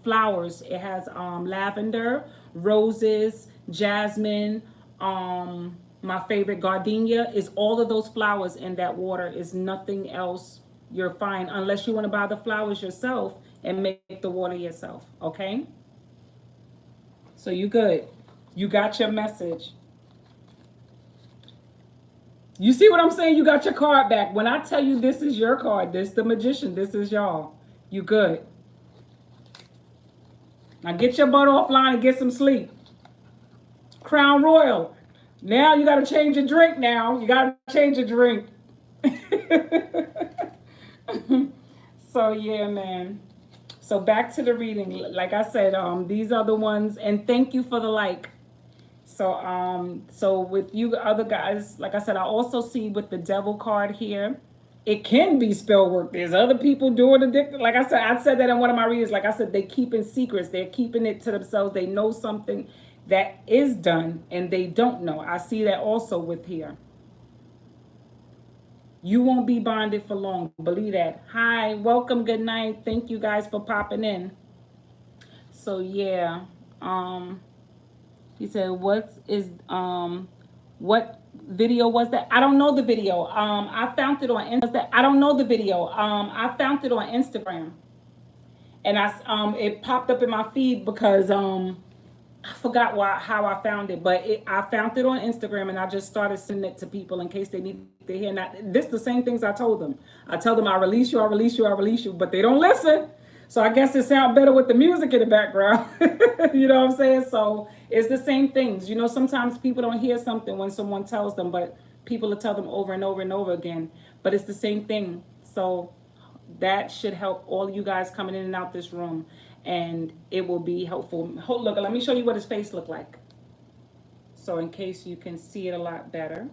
flowers. It has lavender, roses, jasmine. My favorite, gardenia, is all of those flowers in that water. Is nothing else. You're fine, unless you want to buy the flowers yourself and make the water yourself. Okay. So you good. You got your message. You see what I'm saying? You got your card back. When I tell you this is your card, this the Magician, this is y'all. You good. Now get your butt offline and get some sleep. Crown Royal. Now you got to change your drink now. You got to change your drink. So yeah, man. So back to the reading. Like I said, these are the ones, and thank you for the like. So with you other guys, like I said, I also see with the devil card here, it can be spell work. There's other people doing it. Like I said that in one of my readings. Like I said, they keeping secrets. They're keeping it to themselves. They know something that is done, and they don't know. I see that also with here. You won't be bonded for long. Believe that. Hi, welcome, good night. Thank you guys for popping in. So yeah, um, he said, what video was that? I don't know the video. I found it on I don't know the video. I found it on Instagram, and it popped up in my feed because I forgot how I found it, but I found it on Instagram, and I just started sending it to people in case they need to hear. Not this the same things I told them. I tell them I release you, I release you, I release you, but they don't listen. So I guess it sounds better with the music in the background. You know what I'm saying? So it's the same things. You know, sometimes people don't hear something when someone tells them, but people will tell them over and over and over again. But it's the same thing. So that should help all you guys coming in and out this room, and it will be helpful. Look, let me show you what his face looked like, so in case you can see it a lot better.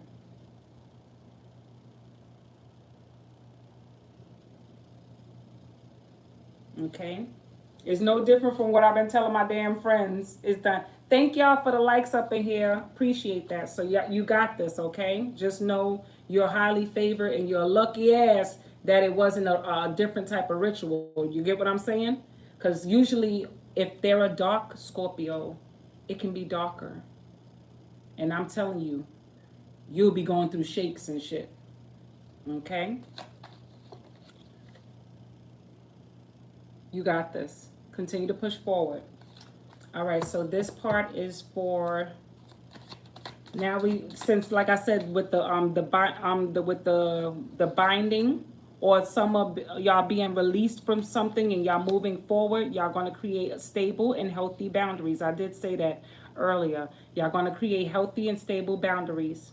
Okay, it's no different from what I've been telling my damn friends. It's done. Thank y'all for the likes up in here. Appreciate that. So yeah, you got this. Okay, just know you're highly favored, and you're lucky ass that it wasn't a different type of ritual. You get what I'm saying? Because usually, if they're a dark Scorpio, it can be darker. And I'm telling you, you'll be going through shakes and shit. Okay? You got this. Continue to push forward. All right, so this part is for now. Since like I said with the binding, or some of y'all being released from something and y'all moving forward, y'all going to create stable and healthy boundaries. I did say that earlier. Y'all going to create healthy and stable boundaries.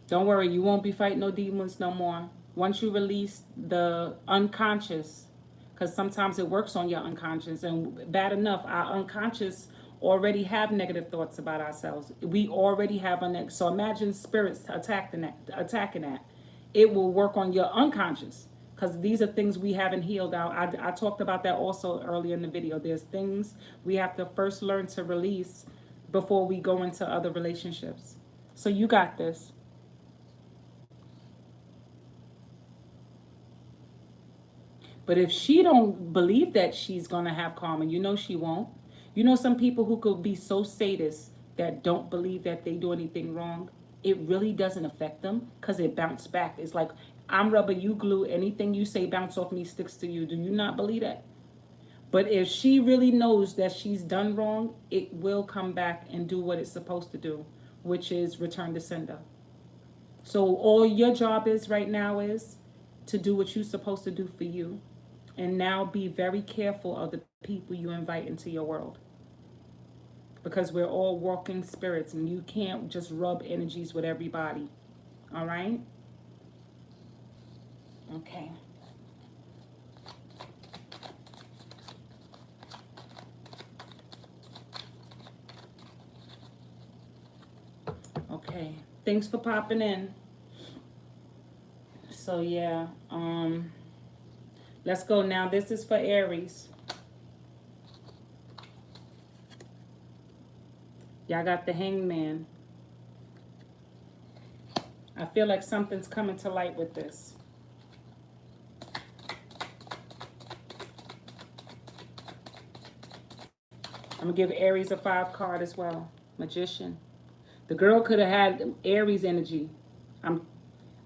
Don't worry, you won't be fighting no demons no more. Once you release the unconscious, because sometimes it works on your unconscious, and bad enough, our unconscious already have negative thoughts about ourselves. We already have so imagine spirits attacking that. It will work on your unconscious, because these are things we haven't healed out. I talked about that also earlier in the video. There's things we have to first learn to release before we go into other relationships. So you got this. But if she don't believe that she's gonna have karma, you know she won't. You know some people who could be so sadists that don't believe that they do anything wrong. It really doesn't affect them because it bounced back. It's like I'm rubber, you glue. Anything you say bounce off me sticks to you. Do you not believe that? But if she really knows that she's done wrong, it will come back and do what it's supposed to do, which is return to sender. So all your job is right now is to do what you're supposed to do for you. And now be very careful of the people you invite into your world. Because we're all walking spirits, and you can't just rub energies with everybody. All right? Okay. Okay. Thanks for popping in. So yeah, let's go now. This is for Aries. Y'all got the Hangman. I feel like something's coming to light with this. I'm gonna give Aries a 5 card as well. Magician. The girl could have had Aries energy. I'm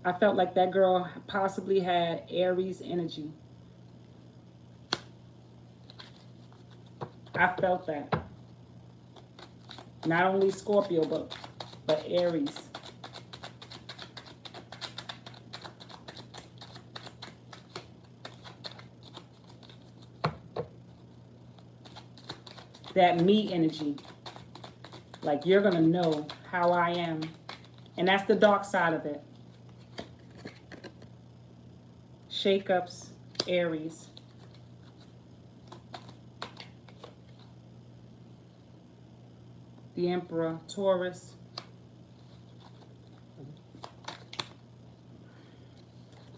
I felt like that girl possibly had Aries energy. I felt that. Not only Scorpio, but Aries. That me energy. Like you're gonna know how I am. And that's the dark side of it. Shakeups, Aries. The Emperor, Taurus.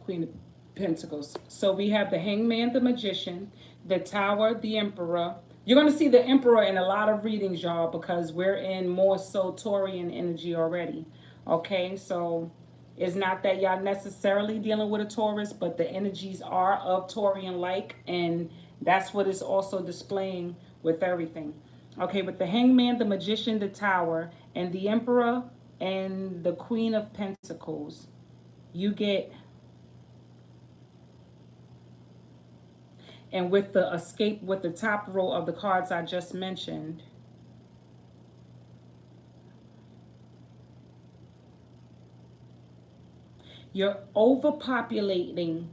Queen of Pentacles. So we have the Hangman, the Magician, the Tower, the Emperor. You're going to see the Emperor in a lot of readings, y'all, because we're in more so Taurian energy already. Okay, so it's not that y'all necessarily dealing with a Taurus, but the energies are of Taurian like, and that's what it's also displaying with everything. Okay, with the Hangman, the Magician, the Tower, and the Emperor and the Queen of Pentacles, you get. And with the escape, with the top row of the cards I just mentioned, you're overpopulating.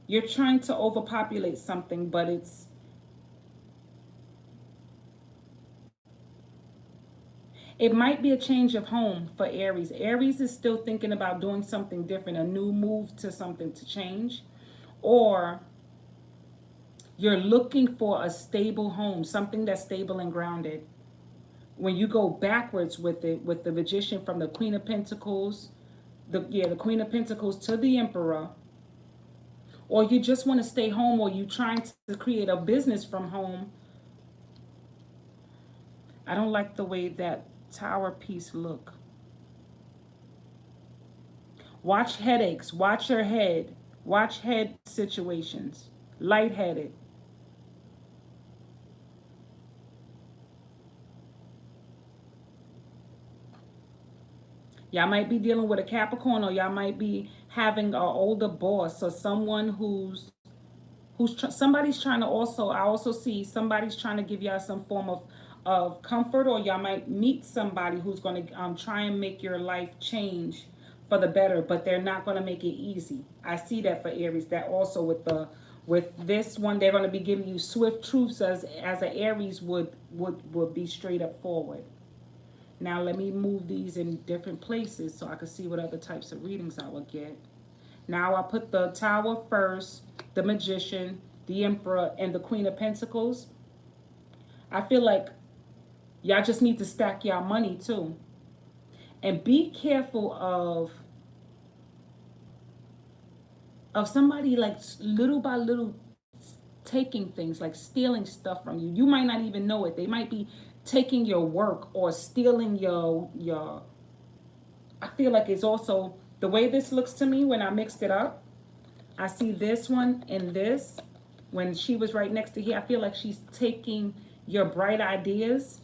You're trying to overpopulate something, but it might be a change of home for Aries. Aries is still thinking about doing something different, a new move to something to change. Or you're looking for a stable home, something that's stable and grounded. When you go backwards with it, with the Magician from the Queen of Pentacles, the Queen of Pentacles to the Emperor, or you just want to stay home, or you trying to create a business from home. I don't like the way that tower piece look. Watch headaches, watch your head, watch head situations, lightheaded. Y'all might be dealing with a Capricorn, or y'all might be having an older boss, or someone somebody's trying to also, I also see somebody's trying to give y'all some form of comfort, or y'all might meet somebody who's going to try and make your life change for the better, but they're not going to make it easy. I see that for Aries. That also with this one, they're going to be giving you swift truths as an Aries would be straight up forward. Now let me move these in different places so I can see what other types of readings I will get. Now I put the Tower first, the Magician, the Emperor, and the Queen of Pentacles. I feel like y'all just need to stack y'all money too. And be careful of somebody like little by little taking things, like stealing stuff from you. You might not even know it. They might be taking your work or stealing your I feel like it's also the way this looks to me when I mixed it up. I see this one and this. When she was right next to here, I feel like she's taking your bright ideas.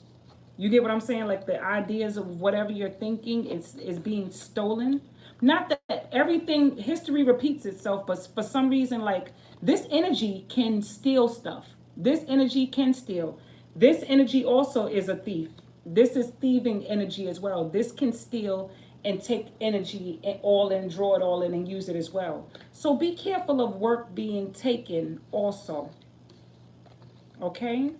You get what I'm saying? Like the ideas of whatever you're thinking is being stolen. Not that everything, history repeats itself, but for some reason, like this energy can steal stuff. This energy can steal. This energy also is a thief. This is thieving energy as well. This can steal and take energy and all and draw it all in and use it as well. So be careful of work being taken also. Okay?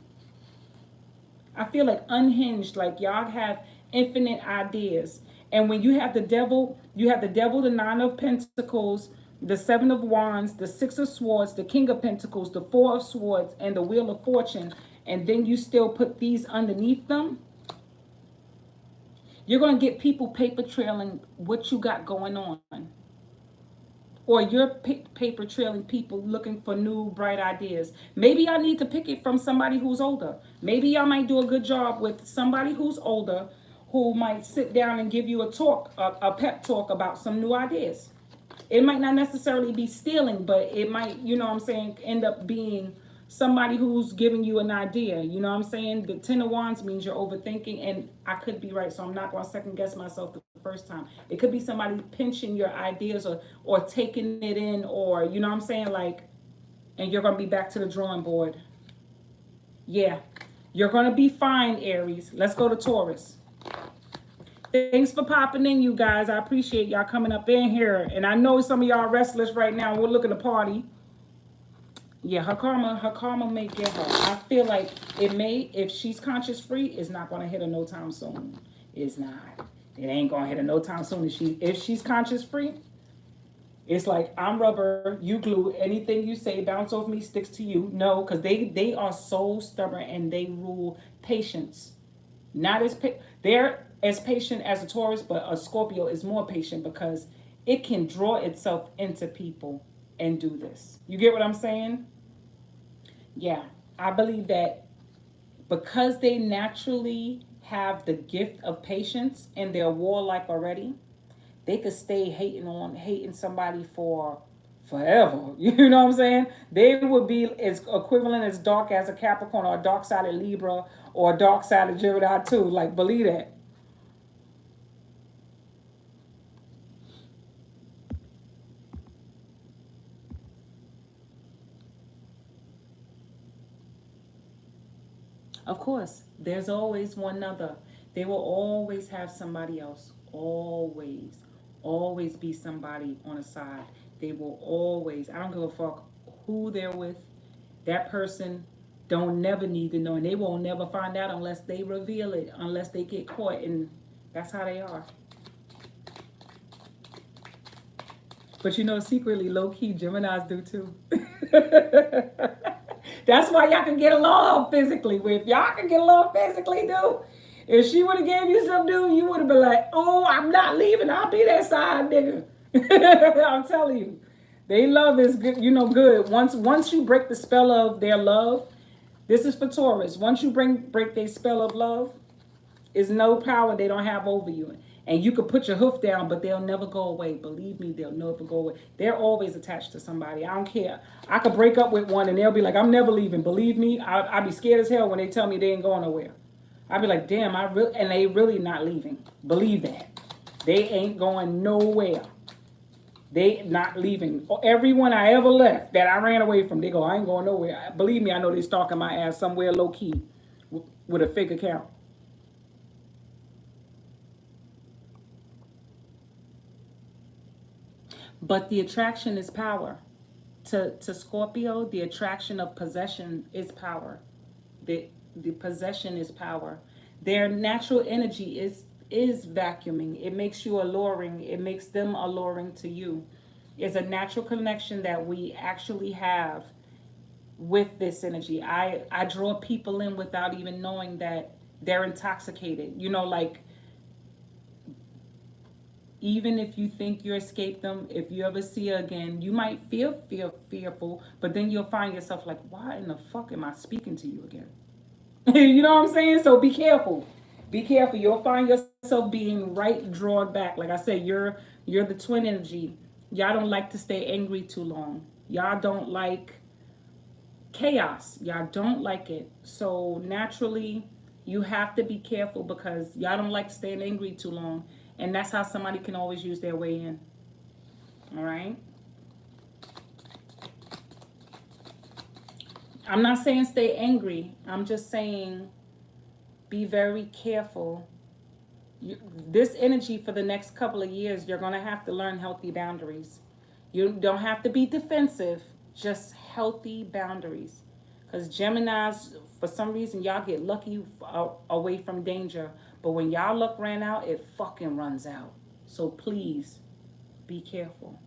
I feel like unhinged, like y'all have infinite ideas. And when you have the devil, the nine of pentacles, the seven of wands, the six of swords, the king of pentacles, the four of swords, and the wheel of fortune, and then you still put these underneath them, you're going to get people paper trailing what you got going on. Or you're paper trailing people looking for new bright ideas. Maybe y'all need to pick it from somebody who's older. Maybe y'all might do a good job with somebody who's older, who might sit down and give you a pep talk about some new ideas. It might not necessarily be stealing, but it might, you know what I'm saying, end up being somebody who's giving you an idea. You know what I'm saying? The Ten of Wands means you're overthinking, and I could be right, so I'm not going to second guess myself the first time. It could be somebody pinching your ideas or taking it in, or, you know what I'm saying, like, and you're going to be back to the drawing board. Yeah, you're going to be fine, Aries. Let's go to Taurus. Thanks for popping in, you guys. I appreciate y'all coming up in here. And I know some of y'all restless right now. We're looking to party. Yeah, her karma may get her. I feel like it may, if she's conscious free, it's not going to hit her no time soon. It's not. It ain't gonna hit her no time soon. If she's conscious free, it's like I'm rubber, you glue. Anything you say bounce off me, sticks to you. No, because they are so stubborn and they rule patience. Not as they're as patient as a Taurus, but a Scorpio is more patient because it can draw itself into people and do this. You get what I'm saying? Yeah, I believe that because they naturally have the gift of patience and they're warlike already, they could stay hating somebody for forever. You know what I'm saying? They would be as equivalent as dark as a Capricorn or a dark sided Libra or a dark sided Gemini too. Like believe that. Of course, there's always one other. They will always have somebody else. Always. Always be somebody on the side. They will always, I don't give a fuck who they're with. That person don't never need to know. And they won't never find out unless they reveal it, unless they get caught. And that's how they are. But you know, secretly, low key, Geminis do too. That's why y'all can get along physically. If y'all can get along physically, dude. If she would have gave you some dude, you would have been like, "Oh, I'm not leaving. I'll be that side nigga." I'm telling you, they love is good. You know, good. Once you break the spell of their love, this is for Taurus. Once you break their spell of love, is no power they don't have over you. And you could put your hoof down, but they'll never go away. Believe me, they'll never go away. They're always attached to somebody. I don't care. I could break up with one and they'll be like, I'm never leaving. Believe me, I'd be scared as hell when they tell me they ain't going nowhere. I'd be like, damn, and they really not leaving. Believe that. They ain't going nowhere. They not leaving. Everyone I ever left that I ran away from, they go, I ain't going nowhere. Believe me, I know they stalking my ass somewhere low key with a fake account. But the attraction is power. To Scorpio, the attraction of possession is power. The possession is power. Their natural energy is vacuuming. It makes you alluring. It makes them alluring to you. It's a natural connection that we actually have with this energy. I draw people in without even knowing that they're intoxicated. You know, like even if you think you escaped them, if you ever see her again, you might fearful, but then you'll find yourself like, why in the fuck am I speaking to you again? You know what I'm saying? So be careful. Be careful. You'll find yourself being right drawn back. Like I said, you're the twin energy. Y'all don't like to stay angry too long. Y'all don't like chaos. Y'all don't like it. So naturally, you have to be careful because y'all don't like staying angry too long. And that's how somebody can always use their way in. All right? I'm not saying stay angry. I'm just saying be very careful. This energy for the next couple of years, you're going to have to learn healthy boundaries. You don't have to be defensive, just healthy boundaries. Because Geminis, for some reason, y'all get lucky away from danger. But when y'all luck ran out, it fucking runs out. So please be careful.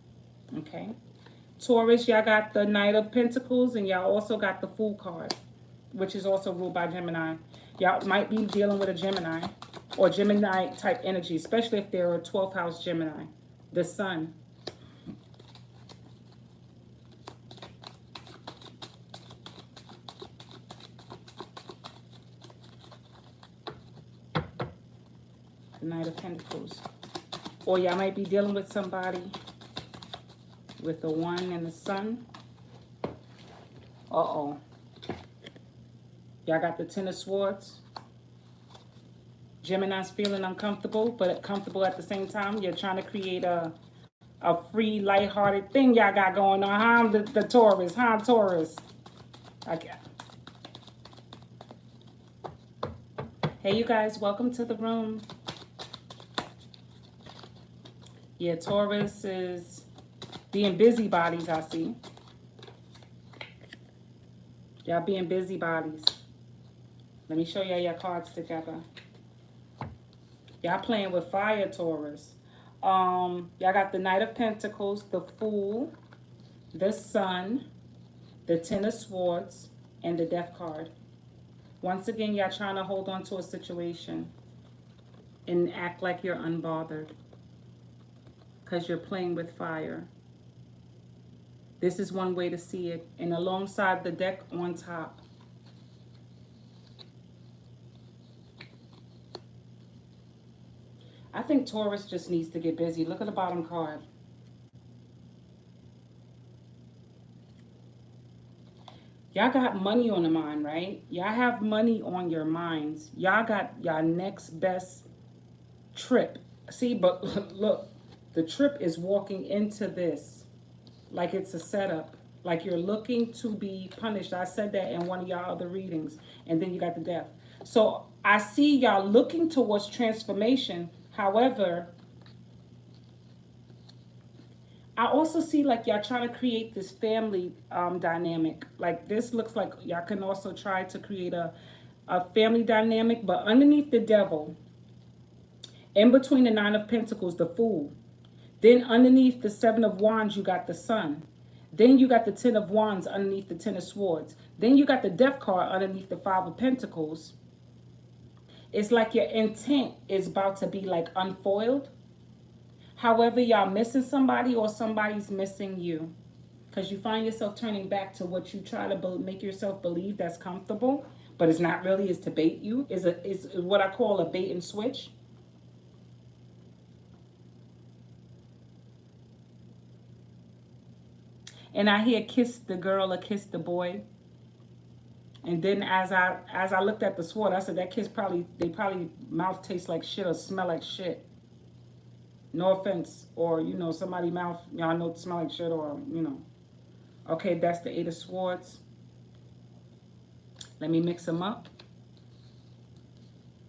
Okay? Taurus, y'all got the Knight of Pentacles and y'all also got the Fool card, which is also ruled by Gemini. Y'all might be dealing with a Gemini or Gemini type energy, especially if they're a 12th house Gemini. The Sun. The Knight of Pentacles. Or y'all might be dealing with somebody with the One and the Sun. Uh-oh. Y'all got the Ten of Swords. Gemini's feeling uncomfortable, but comfortable at the same time. You're trying to create a free, lighthearted thing y'all got going on. I'm the Taurus. I'm Taurus. Okay. Hey, you guys, welcome to the room. Yeah, Taurus is being busybodies, I see. Y'all being busybodies. Let me show y'all your cards together. Y'all playing with fire, Taurus. Y'all got the Knight of Pentacles, the Fool, the Sun, the Ten of Swords, and the Death card. Once again, y'all trying to hold on to a situation and act like you're unbothered because you're playing with fire. This is one way to see it. And alongside the deck on top, I think Taurus just needs to get busy. Look at the bottom card. Y'all got money on the mind, right? Y'all have money on your minds. Y'all got y'all next best trip. See, but look, the trip is walking into this like it's a setup. Like you're looking to be punished. I said that in one of y'all other readings. And then you got the death. So I see y'all looking towards transformation. However, I also see like y'all trying to create this family dynamic. Like this looks like y'all can also try to create a family dynamic, but underneath the devil, in between the Nine of Pentacles, the Fool. Then underneath the Seven of Wands, you got the Sun. Then you got the Ten of Wands underneath the Ten of Swords. Then you got the Death card underneath the Five of Pentacles. It's like your intent is about to be like unfoiled. However, y'all missing somebody or somebody's missing you. Because you find yourself turning back to what you try to make yourself believe that's comfortable, but it's not really, is to bait you, is what I call a bait and switch. And I hear kiss the girl or kiss the boy. And then as I looked at the sword, I said that kiss probably mouth tastes like shit or smell like shit. No offense, or somebody mouth y'all know smell like shit, or. Okay, that's the Eight of Swords. Let me mix them up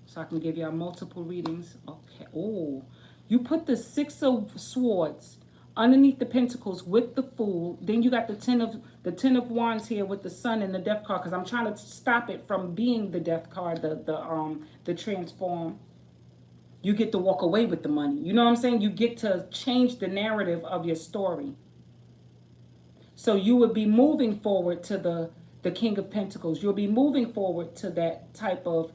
so I can give y'all multiple readings. Okay. Oh, you put the Six of Swords underneath the Pentacles with the Fool. Then you got the Ten of Wands here with the Sun and the Death card, because I'm trying to stop it from being the Death card, the transform. You get to walk away with the money. You know what I'm saying? You get to change the narrative of your story. So you would be moving forward to the King of Pentacles. You'll be moving forward to that type of,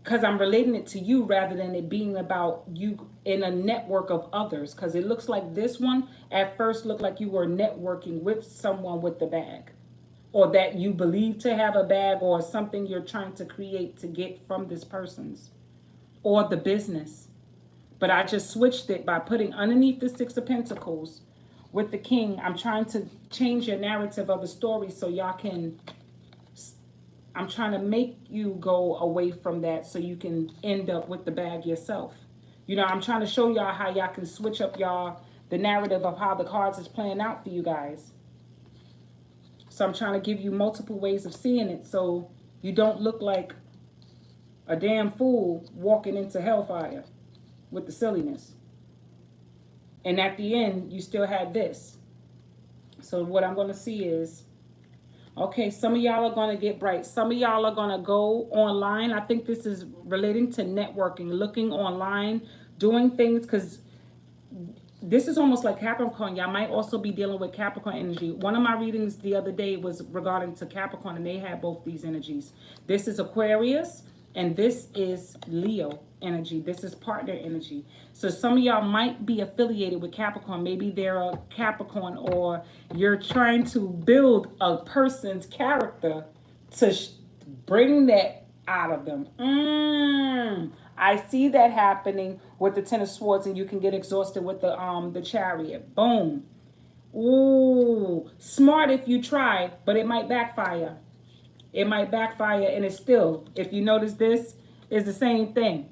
because I'm relating it to you rather than it being about you in a network of others. Because it looks like this one at first looked like you were networking with someone with the bag, or that you believe to have a bag, or something you're trying to create to get from this person's, or the business. But I just switched it by putting underneath the Six of Pentacles with the King. I'm trying to change your narrative of the story so y'all can, I'm trying to make you go away from that so you can end up with the bag yourself. I'm trying to show y'all how y'all can switch up the narrative of how the cards is playing out for you guys. So I'm trying to give you multiple ways of seeing it so you don't look like a damn fool walking into hellfire with the silliness. And at the end, you still had this. So what I'm going to see is, okay, some of y'all are going to get bright. Some of y'all are going to go online. I think this is relating to networking, looking online, doing things, because this is almost like Capricorn. Y'all might also be dealing with Capricorn energy. One of my readings the other day was regarding to Capricorn, and they had both these energies. This is Aquarius, and this is Leo energy. This is partner energy. So some of y'all might be affiliated with Capricorn. Maybe they're a Capricorn, or you're trying to build a person's character to bring that out of them. I see that happening with the Ten of Swords, and you can get exhausted with the Chariot. Boom. Ooh, smart if you try, but it might backfire. It might backfire, and it's still, if you notice, this is the same thing.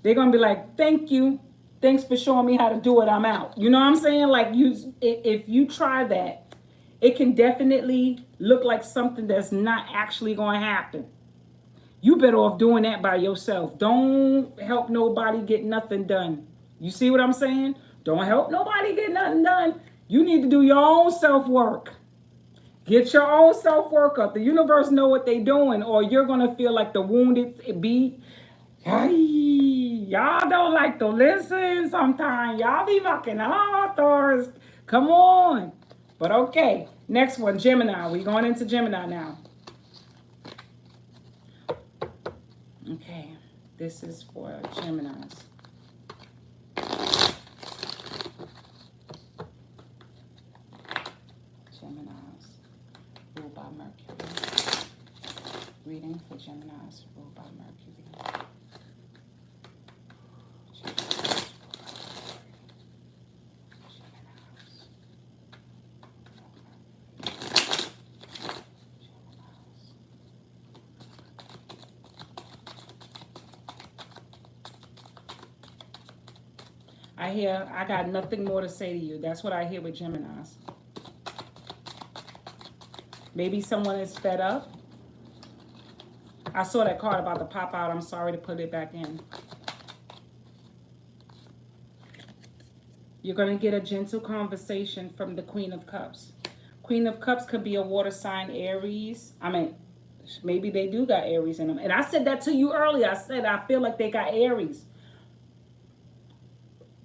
They're gonna be like, "Thank you, thanks for showing me how to do it. I'm out." You know what I'm saying? Like, if you try that, it can definitely look like something that's not actually going to happen. You better off doing that by yourself. Don't help nobody get nothing done. You see what I'm saying? Don't help nobody get nothing done. You need to do your own self-work. Get your own self-work up. The universe know what they're doing, or you're going to feel like the wounded bee. Y'all don't like to listen sometimes. Y'all be fucking authors. Come on. But okay. Next one, Gemini. We going into Gemini now. Okay. This is for Geminis. Geminis. Ruled by Mercury. Reading for Geminis. Ruled by Mercury. I got nothing more to say to you. That's what I hear with Geminis. Maybe someone is fed up. I saw that card about to pop out. I'm sorry to put it back in. You're going to get a gentle conversation from the Queen of Cups. Queen of Cups could be a water sign, Aries. I mean, maybe they do got Aries in them. And I said that to you earlier. I said I feel like they got Aries.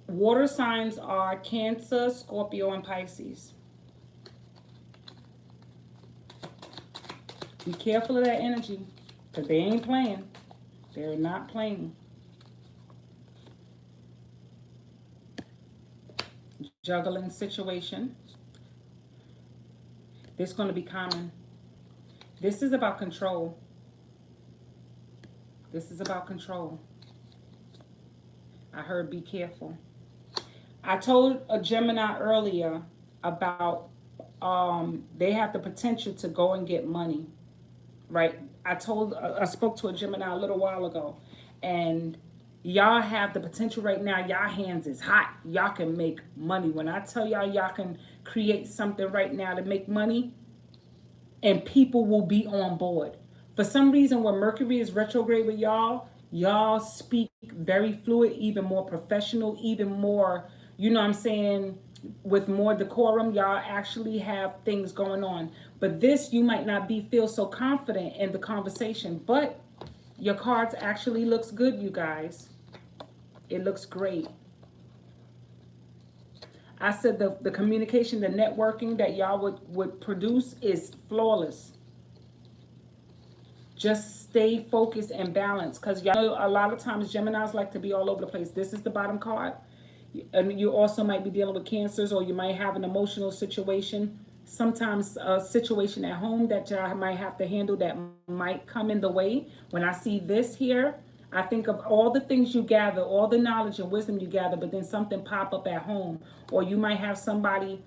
Water signs are Cancer, Scorpio, and Pisces. Be careful of that energy because they ain't playing. They're not playing. Juggling situation. This is going to be common. This is about control. This is about control. I heard be careful. I told a Gemini earlier about they have the potential to go and get money, right? I spoke to a Gemini a little while ago, and y'all have the potential right now. Y'all hands is hot. Y'all can make money. When I tell y'all can create something right now to make money, and people will be on board. For some reason, when Mercury is retrograde with y'all speak very fluid, even more professional, even more, you know what I'm saying, with more decorum. Y'all actually have things going on. But this, you might not feel so confident in the conversation, but your cards actually looks good, you guys. It looks great. I said the communication, the networking that y'all would produce is flawless. Just stay focused and balanced, because y'all know a lot of times Geminis like to be all over the place. This is the bottom card. And you also might be dealing with cancers, or you might have an emotional situation. Sometimes a situation at home that y'all might have to handle that might come in the way. When I see this here, I think of all the things you gather, all the knowledge and wisdom you gather, but then something pop up at home. Or you might have somebody,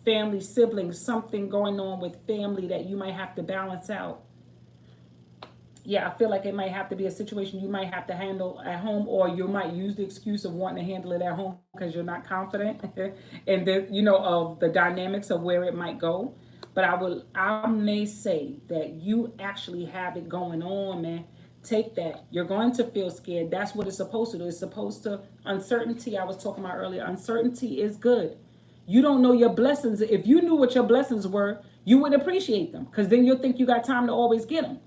family, siblings, something going on with family that you might have to balance out. Yeah, I feel like it might have to be a situation you might have to handle at home, or you might use the excuse of wanting to handle it at home because you're not confident and of the dynamics of where it might go. But I may say that you actually have it going on, man. Take that. You're going to feel scared. That's what it's supposed to do. It's supposed to, uncertainty, I was talking about earlier. Uncertainty is good. You don't know your blessings. If you knew what your blessings were, you would appreciate them, because then you'll think you got time to always get them.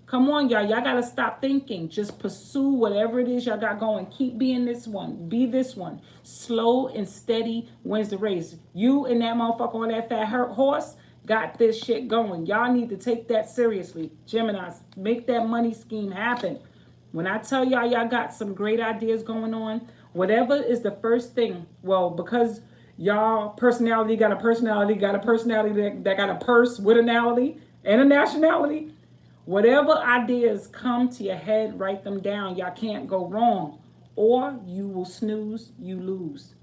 Come on, y'all. Y'all got to stop thinking. Just pursue whatever it is y'all got going. Keep being this one. Be this one. Slow and steady wins the race. You and that motherfucker on that fat horse got this shit going. Y'all need to take that seriously. Geminis, make that money scheme happen. When I tell y'all got some great ideas going on, whatever is the first thing, well, because y'all personality got a personality, that got a purse with a nationality and a nationality. Whatever ideas come to your head, write them down. Y'all can't go wrong. Or you will snooze, you lose.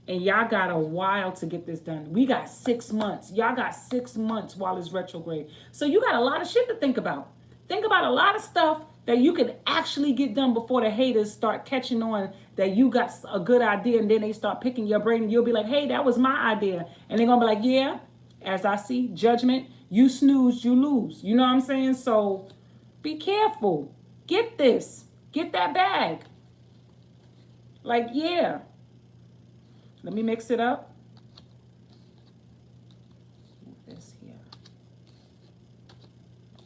And y'all got a while to get this done. We got 6 months. Y'all got 6 months while it's retrograde. So you got a lot of shit to think about. Think about a lot of stuff that you can actually get done before the haters start catching on that you got a good idea, and then they start picking your brain, and you'll be like, hey, that was my idea. And they're going to be like, yeah, as I see, judgment, you snooze, you lose. You know what I'm saying? So be careful. Get this. Get that bag. Like, yeah. Let me mix it up. This here.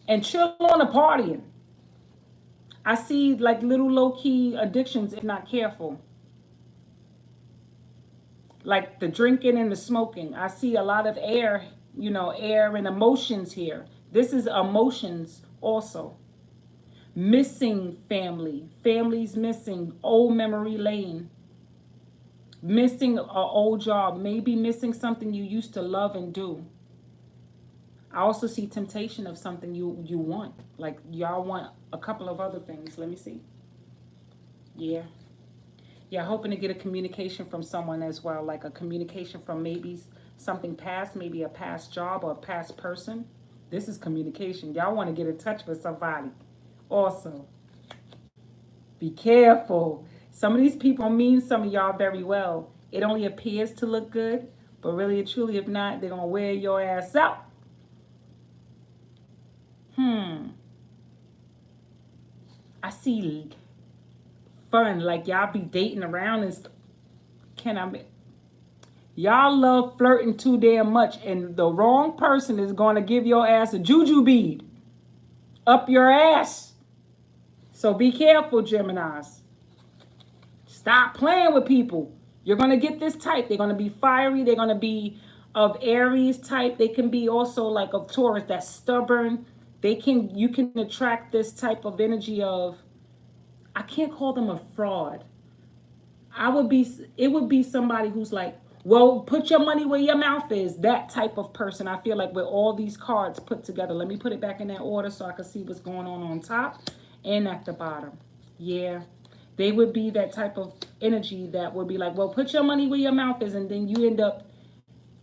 And chill on the partying. I see like little low key addictions if not careful. Like the drinking and the smoking. I see a lot of air, air and emotions here. This is emotions also. Missing family, families missing, old memory lane, missing an old job, maybe missing something you used to love and do. I also see temptation of something you want. Like y'all want a couple of other things. Let me see. Yeah. Yeah, hoping to get a communication from someone as well, like a communication from maybe something past, maybe a past job or a past person. This is communication. Y'all want to get in touch with somebody. Also, be careful. Some of these people mean some of y'all very well. It only appears to look good, but really and truly, if not, they're gonna wear your ass out. Hmm. I see fun, like y'all be dating around and can I? Y'all love flirting too damn much, and the wrong person is going to give your ass a juju bead up your ass. So be careful, Geminis. Stop playing with people. You're going to get this type. They're going to be fiery. They're going to be of Aries type. They can be also like of Taurus that's stubborn. You can attract this type of energy of, I can't call them a fraud. It would be somebody who's like, well, put your money where your mouth is. That type of person. I feel like with all these cards put together, let me put it back in that order so I can see what's going on top and at the bottom. Yeah, they would be that type of energy that would be like, well, put your money where your mouth is, and then you end up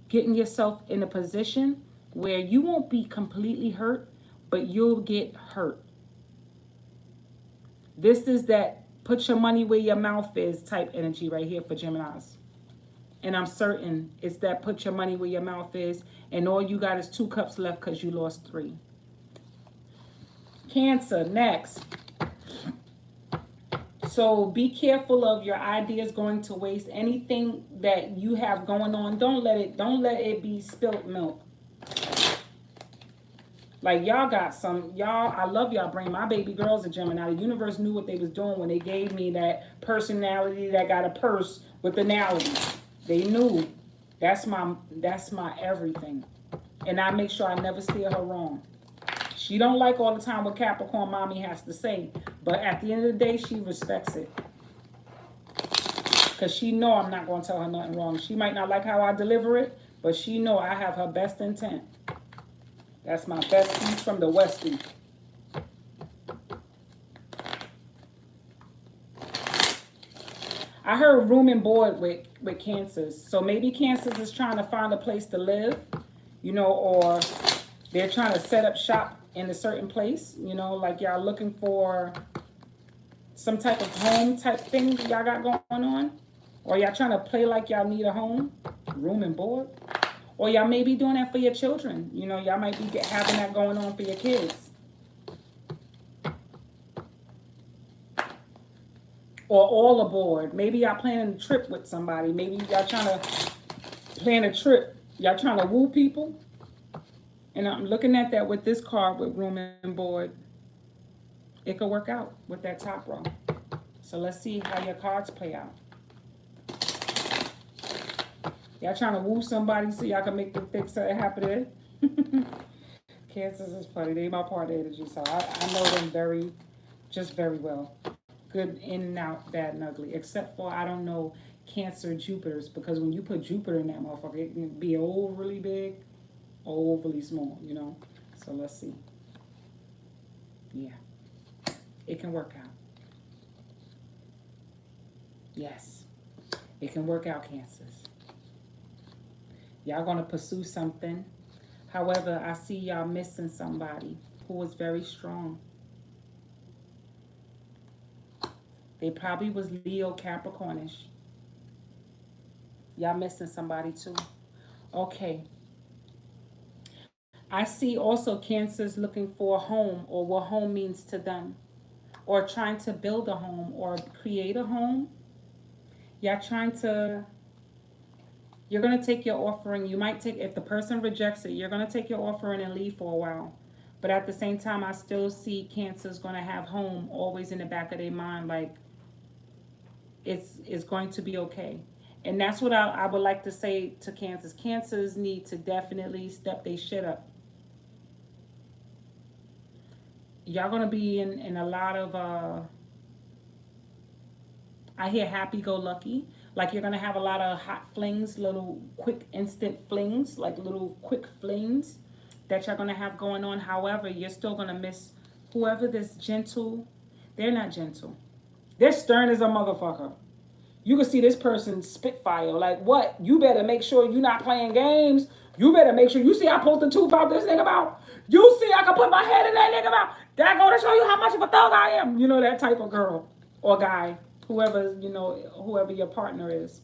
getting yourself in a position where you won't be completely hurt, but you'll get hurt. This is that put your money where your mouth is type energy right here for Geminis. And I'm certain it's that put your money where your mouth is, and all you got is 2 cups left because you lost 3. Cancer, next. So be careful of your ideas going to waste. Anything that you have going on, don't let it be spilt milk. Like y'all got y'all, I love y'all brain. My baby girls are Gemini. The universe knew what they was doing when they gave me that personality that got a purse with analogy. They knew. That's my everything. And I make sure I never steer her wrong. She don't like all the time what Capricorn mommy has to say, but at the end of the day, she respects it. Because she know I'm not going to tell her nothing wrong. She might not like how I deliver it, but she know I have her best intent. That's my bestie from the Westie. I heard room and board with cancers. So maybe cancers is trying to find a place to live, or they're trying to set up shop in a certain place, like y'all looking for some type of home type thing that y'all got going on. Or y'all trying to play like y'all need a home, room and board. Or y'all may be doing that for your children. Y'all might be having that going on for your kids. Or all aboard. Maybe y'all planning a trip with somebody. Maybe y'all trying to plan a trip. Y'all trying to woo people. And I'm looking at that with this card with room and board. It could work out with that top row. So let's see how your cards play out. Y'all trying to woo somebody so y'all can make them think something happen there? Cancers is funny. They my part of energy, so I know them very well. Good in and out, bad and ugly. Except for I don't know Cancer Jupiters, because when you put Jupiter in that motherfucker, it can be overly big or overly small. So let's see. Yeah, it can work out. Yes, it can work out, Cancers. Y'all gonna pursue something. However, I see y'all missing somebody who was very strong. They probably was Leo Capricornish. Y'all missing somebody too. Okay. I see also Cancers looking for a home, or what home means to them, or trying to build a home or create a home. Y'all trying to, you're going to take your offering. You might take, if the person rejects it, you're going to take your offering and leave for a while. But at the same time, I still see Cancer's going to have home always in the back of their mind, like it's going to be okay. And that's what I would like to say to Cancers. Cancers need to definitely step their shit up. Y'all gonna be in a lot of I hear happy go lucky. Like you're gonna have a lot of hot flings, little quick instant flings, like little quick flings that you're gonna have going on. However, you're still gonna miss whoever this gentle. They're not gentle. They're stern as a motherfucker. You can see this person spitfire. Like what? You better make sure you're not playing games. You better make sure you see I pulled the tooth out this nigga mouth. You see I can put my head in that nigga mouth. That gonna show you how much of a thug I am. You know that type of girl or guy, whoever whoever your partner is.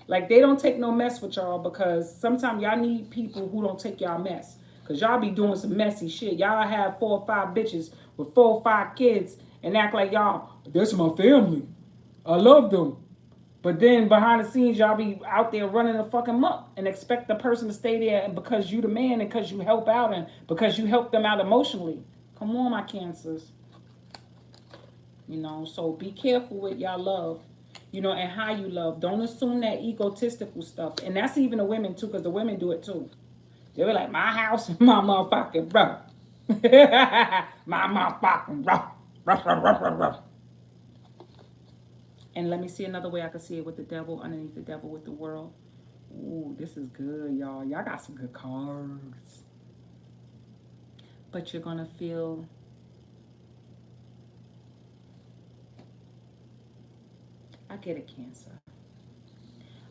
Like they don't take no mess with y'all because sometimes y'all need people who don't take y'all mess. Cause y'all be doing some messy shit. Y'all have 4 or 5 bitches with 4 or 5 kids and act like y'all, that's my family. I love them. But then behind the scenes, y'all be out there running a fucking muck and expect the person to stay there and because you the man and because you help out and because you help them out emotionally. Come on, my cancers. So be careful with y'all love, and how you love. Don't assume that egotistical stuff. And that's even the women too, because the women do it too. They be like, my house, my motherfucking bro. My motherfucking bro. Ruff, ruff, ruff, ruff, ruff. And let me see another way I can see it with the devil, underneath the devil with the world. Ooh, this is good, y'all. Y'all got some good cards. But you're going to feel, I get it, Cancer.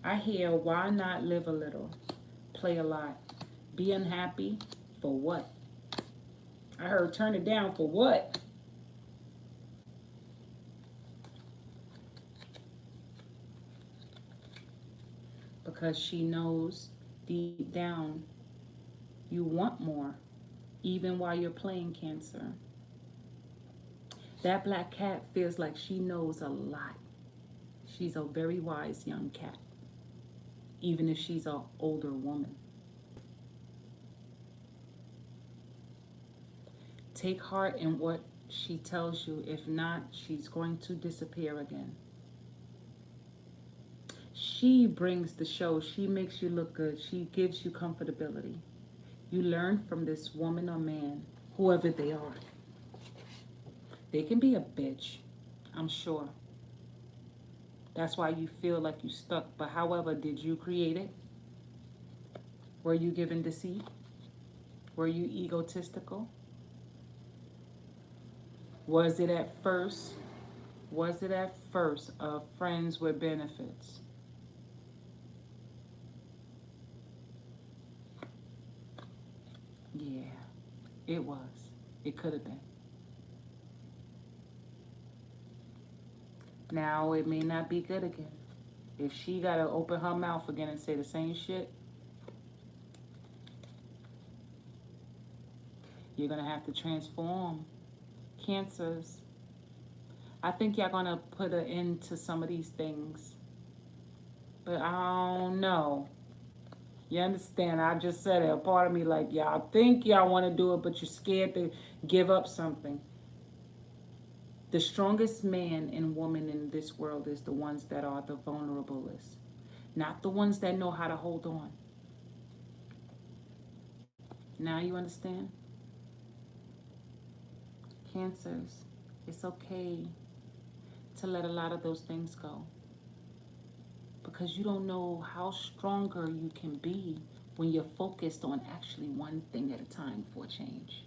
I hear, why not live a little, play a lot, be unhappy for what? I heard turn it down for what? Because she knows deep down you want more, even while you're playing, Cancer. That black cat feels like she knows a lot. She's a very wise young cat, even if she's an older woman. Take heart in what she tells you. If not, she's going to disappear again. She brings the show. She makes you look good. She gives you comfortability. You learn from this woman or man, whoever they are. They can be a bitch, I'm sure. That's why you feel like you stuck. But however, did you create it? Were you given deceit? Were you egotistical? Was it at first? Was it at first friends with benefits? Yeah, it was. It could have been. Now it may not be good again. If she gotta open her mouth again and say the same shit, you're gonna have to transform. Cancers. I think y'all gonna put an end to some of these things. But I don't know. You understand? I just said it. A part of me like y'all think y'all want to do it, but you're scared to give up something. The strongest man and woman in this world is the ones that are the vulnerablest, not the ones that know how to hold on. Now you understand? Cancers, it's okay to let a lot of those things go because you don't know how stronger you can be when you're focused on actually one thing at a time for change.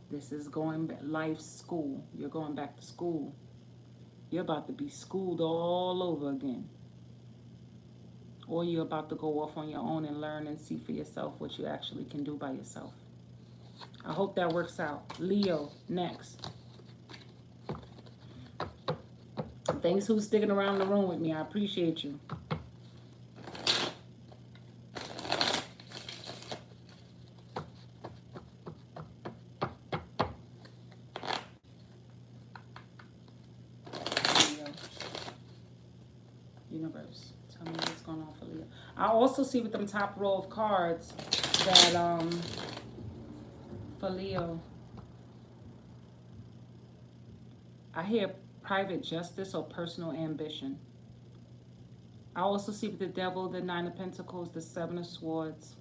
This is going back, life school. You're going back to school. You're about to be schooled all over again. Or you're about to go off on your own and learn and see for yourself what you actually can do by yourself. I hope that works out. Leo, next. Thanks who's sticking around the room with me. I appreciate you. Leo. Universe, tell me what's going on for Leo. I also see with them top row of cards that for Leo, I hear private justice or personal ambition. I also see with the devil, the nine of pentacles, the seven of swords.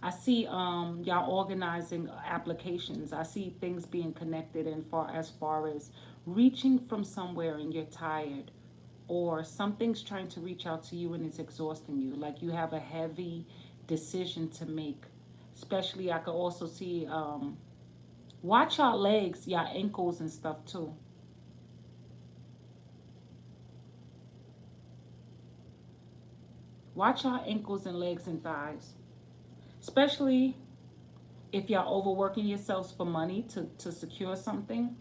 I see y'all organizing applications. I see things being connected and far as reaching from somewhere and you're tired, or something's trying to reach out to you and it's exhausting you. Like you have a heavy decision to make. Especially, I could also see watch y'all legs, y'all ankles and stuff too. Watch y'all ankles and legs and thighs. Especially if y'all overworking yourselves for money to secure something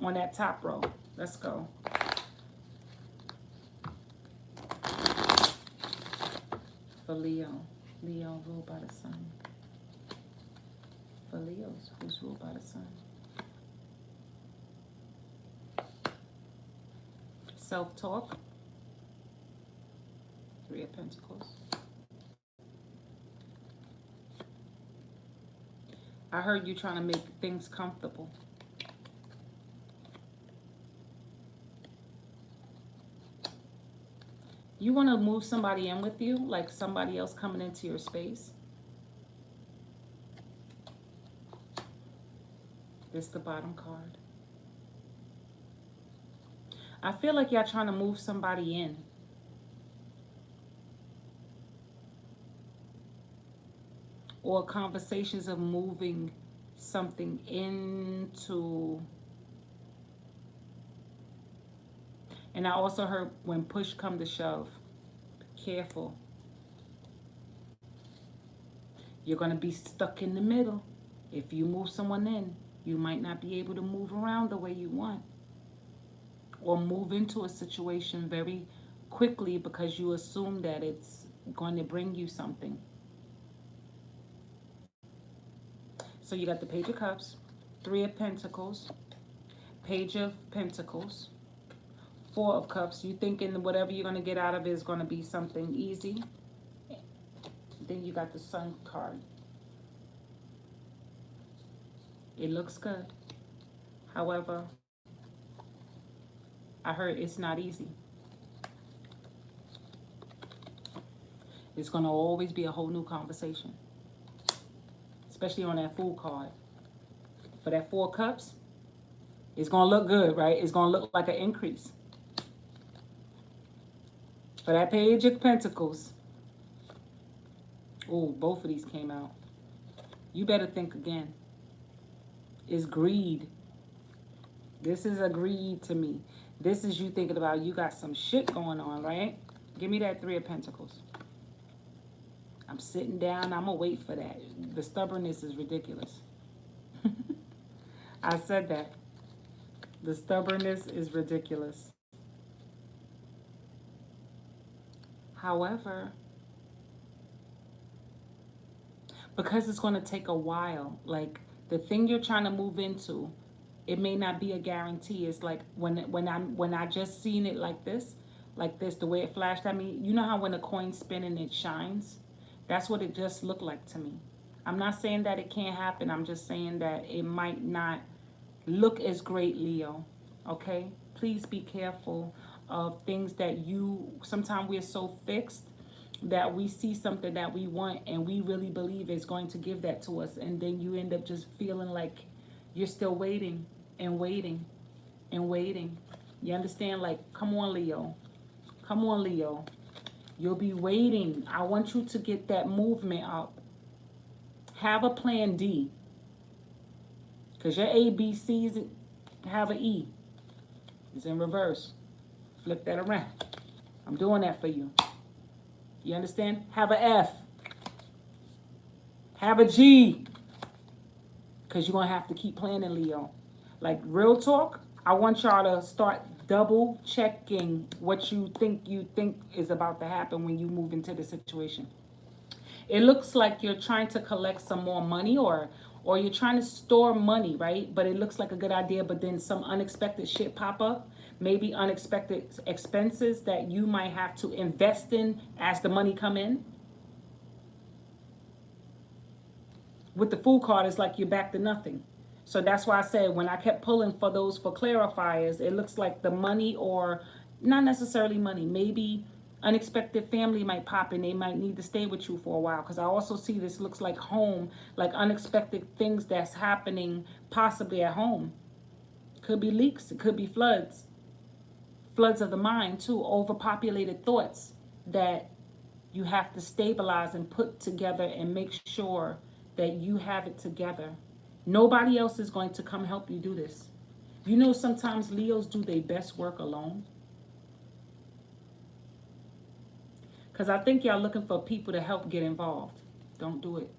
on that top row. Let's go. For Leo. Leo ruled by the sun. For Leos, who's ruled by the sun? Self-talk. Three of Pentacles. I heard you trying to make things comfortable. You want to move somebody in with you, like somebody else coming into your space. This is the bottom card. I feel like y'all trying to move somebody in. Or conversations of moving something into. And I also heard when push come to shove, careful. You're going to be stuck in the middle. If you move someone in, you might not be able to move around the way you want. Or move into a situation very quickly because you assume that it's going to bring you something. So you got the Page of Cups, Three of Pentacles, Page of Pentacles, Four of Cups. You thinking whatever you're going to get out of it is going to be something easy. Then you got the Sun card. It looks good. However, I heard it's not easy. It's going to always be a whole new conversation. Especially on that Fool card. For that Four Cups, it's going to look good, right? It's going to look like an increase. For that Page of Pentacles, oh, both of these came out. You better think again. It's greed. This is a greed to me. This is you thinking about you got some shit going on, right? Give me that Three of Pentacles. I'm sitting down. I'm going to wait for that. The stubbornness is ridiculous. I said that. The stubbornness is ridiculous. However, because it's going to take a while, like the thing you're trying to move into, it may not be a guarantee. It's like when I just seen it like this, the way it flashed at me. You know how when a coin spin and it shines? That's what it just looked like to me. I'm not saying that it can't happen. I'm just saying that it might not look as great, Leo. Okay? Please be careful of things that you, sometimes we're so fixed that we see something that we want and we really believe is going to give that to us, and then you end up just feeling like you're still waiting and waiting and waiting. You understand? Like, come on, Leo. Come on, Leo. You'll be waiting. I want you to get that movement up. Have a plan D. Because your A, B, C's have an E. It's in reverse. Flip that around. I'm doing that for you. You understand? Have a F. Have a G. Because you're going to have to keep planning, Leo. Like, real talk, I want y'all to start double checking what you think is about to happen when you move into the situation. It looks like you're trying to collect some more money, or or you're trying to store money, right? But it looks like a good idea, but then some unexpected shit pop up. Maybe unexpected expenses that you might have to invest in as the money come in. With the food card, it's like you're back to nothing. So that's why I said when I kept pulling for those for clarifiers, it looks like the money, or not necessarily money, maybe unexpected family might pop in. They might need to stay with you for a while. Because I also see this looks like home, like unexpected things that's happening possibly at home. Could be leaks, it could be floods, floods of the mind too, overpopulated thoughts that you have to stabilize and put together and make sure that you have it together. Nobody else is going to come help you do this. You know, sometimes Leos do their best work alone. Because I think y'all looking for people to help get involved. Don't do it.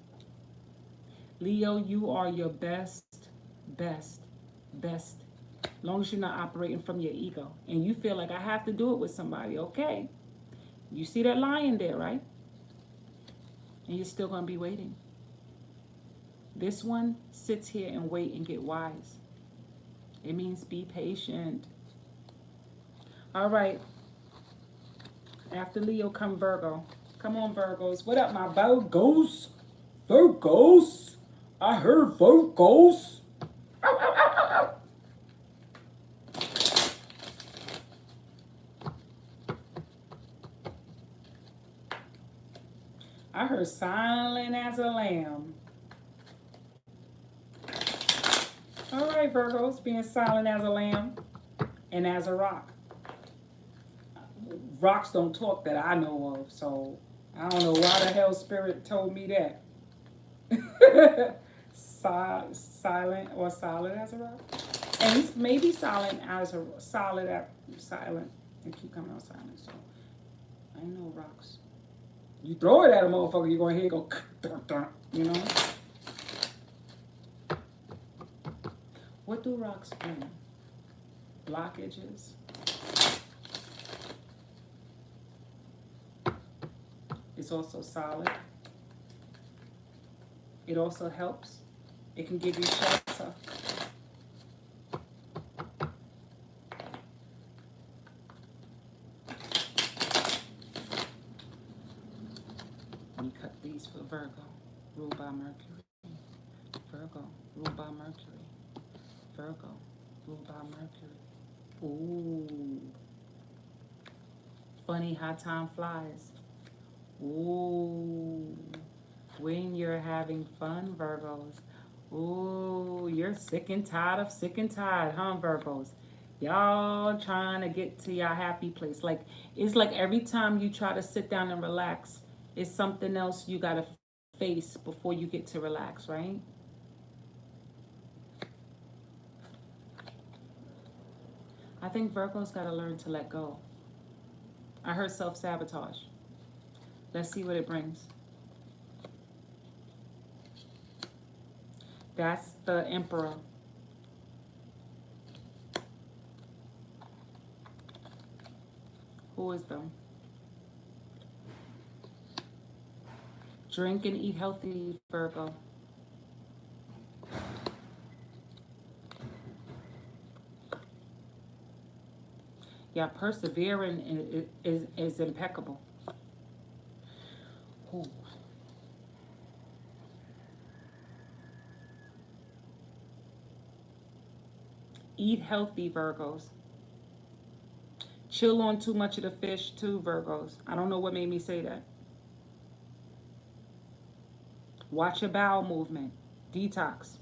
Leo, you are your best, best, best. As long as you're not operating from your ego. And you feel like I have to do it with somebody, okay? You see that lion there, right? And you're still going to be waiting. This one sits here and wait and get wise. It means be patient. All right. After Leo come Virgo. Come on, Virgos. What up, my Virgos? Virgos. I heard Virgos. Ow, ow, ow, ow, ow. I heard silent as a lamb. All right, Virgos, being silent as a lamb and as a rock. Rocks don't talk that I know of, so I don't know why the hell Spirit told me that. Silent or solid as a rock, and maybe silent as a silent and keep coming out silent. So I know rocks. You throw it at a motherfucker, you're gonna hear it go, you know. What do rocks bring? Blockages. It's also solid. It also helps. It can give you shelter. Let me cut these for Virgo. Ruled by Mercury. Virgo. Ruled by Mercury. Virgo. Ruled by Mercury. Ooh. Funny how time flies. Ooh. When you're having fun, Virgos. Ooh, you're sick and tired of sick and tired, huh, Virgos? Y'all trying to get to your happy place. Like, it's like every time you try to sit down and relax, it's something else you got to face before you get to relax, right? I think Virgos got to learn to let go. I heard self sabotage. Let's see what it brings. That's the Emperor. Who is them? Drink and eat healthy, Virgo. Yeah, persevering is impeccable. Ooh. Eat healthy, Virgos. Chill on too much of the fish, too, Virgos. I don't know what made me say that. Watch your bowel movement. Detox.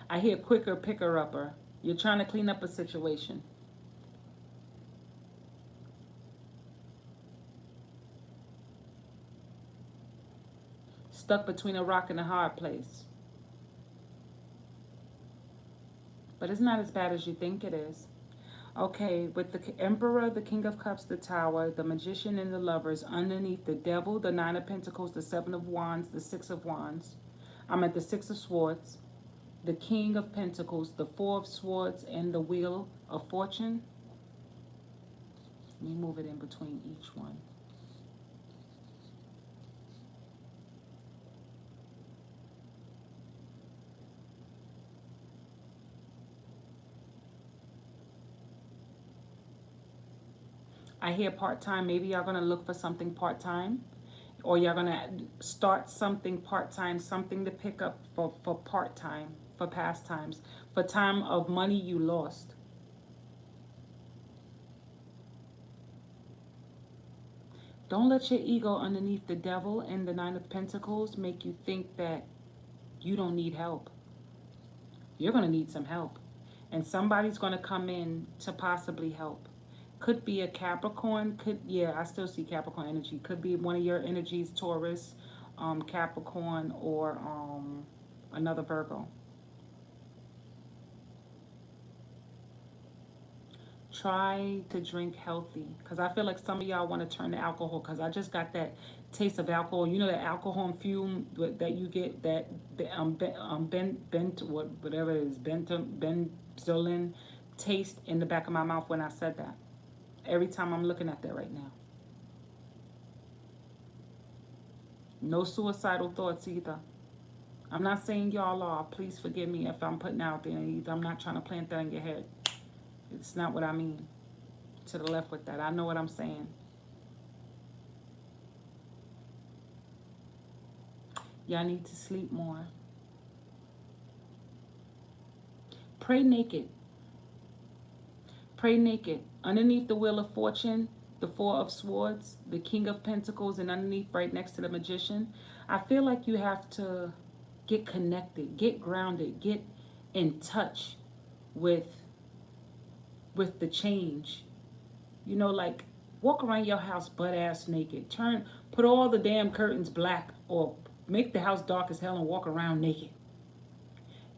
I hear quicker picker upper. You're trying to clean up a situation. Stuck between a rock and a hard place. But it's not as bad as you think it is. Okay, with the Emperor, the King of Cups, the Tower, the Magician, and the Lovers, underneath the Devil, the Nine of Pentacles, the Seven of Wands, the Six of Wands. I'm at the Six of Swords, the King of Pentacles, the Four of Swords, and the Wheel of Fortune. Let me move it in between each one. I hear part-time. Maybe y'all gonna look for something part-time, or you're gonna start something part-time, something to pick up for part-time, for pastimes, for time of money you lost. Don't let your ego underneath the devil and the Nine of Pentacles make you think that you don't need help. You're going to need some help. And somebody's going to come in to possibly help. Could be a Capricorn. Yeah, I still see Capricorn energy. Could be one of your energies, Taurus, Capricorn, or another Virgo. Try to drink healthy, because I feel like some of y'all want to turn to alcohol, because I just got that taste of alcohol. You know that alcohol fume that you get, that whatever it is, benzolin taste in the back of my mouth when I said that. Every time I'm looking at that right now. No suicidal thoughts either. I'm not saying y'all are. Please forgive me if I'm putting out there either. I'm not trying to plant that in your head. It's not what I mean. To the left with that. I know what I'm saying. Y'all need to sleep more. Pray naked. Pray naked. Underneath the Wheel of Fortune, the Four of Swords, the King of Pentacles, and underneath right next to the Magician, I feel like you have to get connected, get grounded, get in touch with the change. You know, like walk around your house butt ass naked. Put all the damn curtains black, or make the house dark as hell and walk around naked.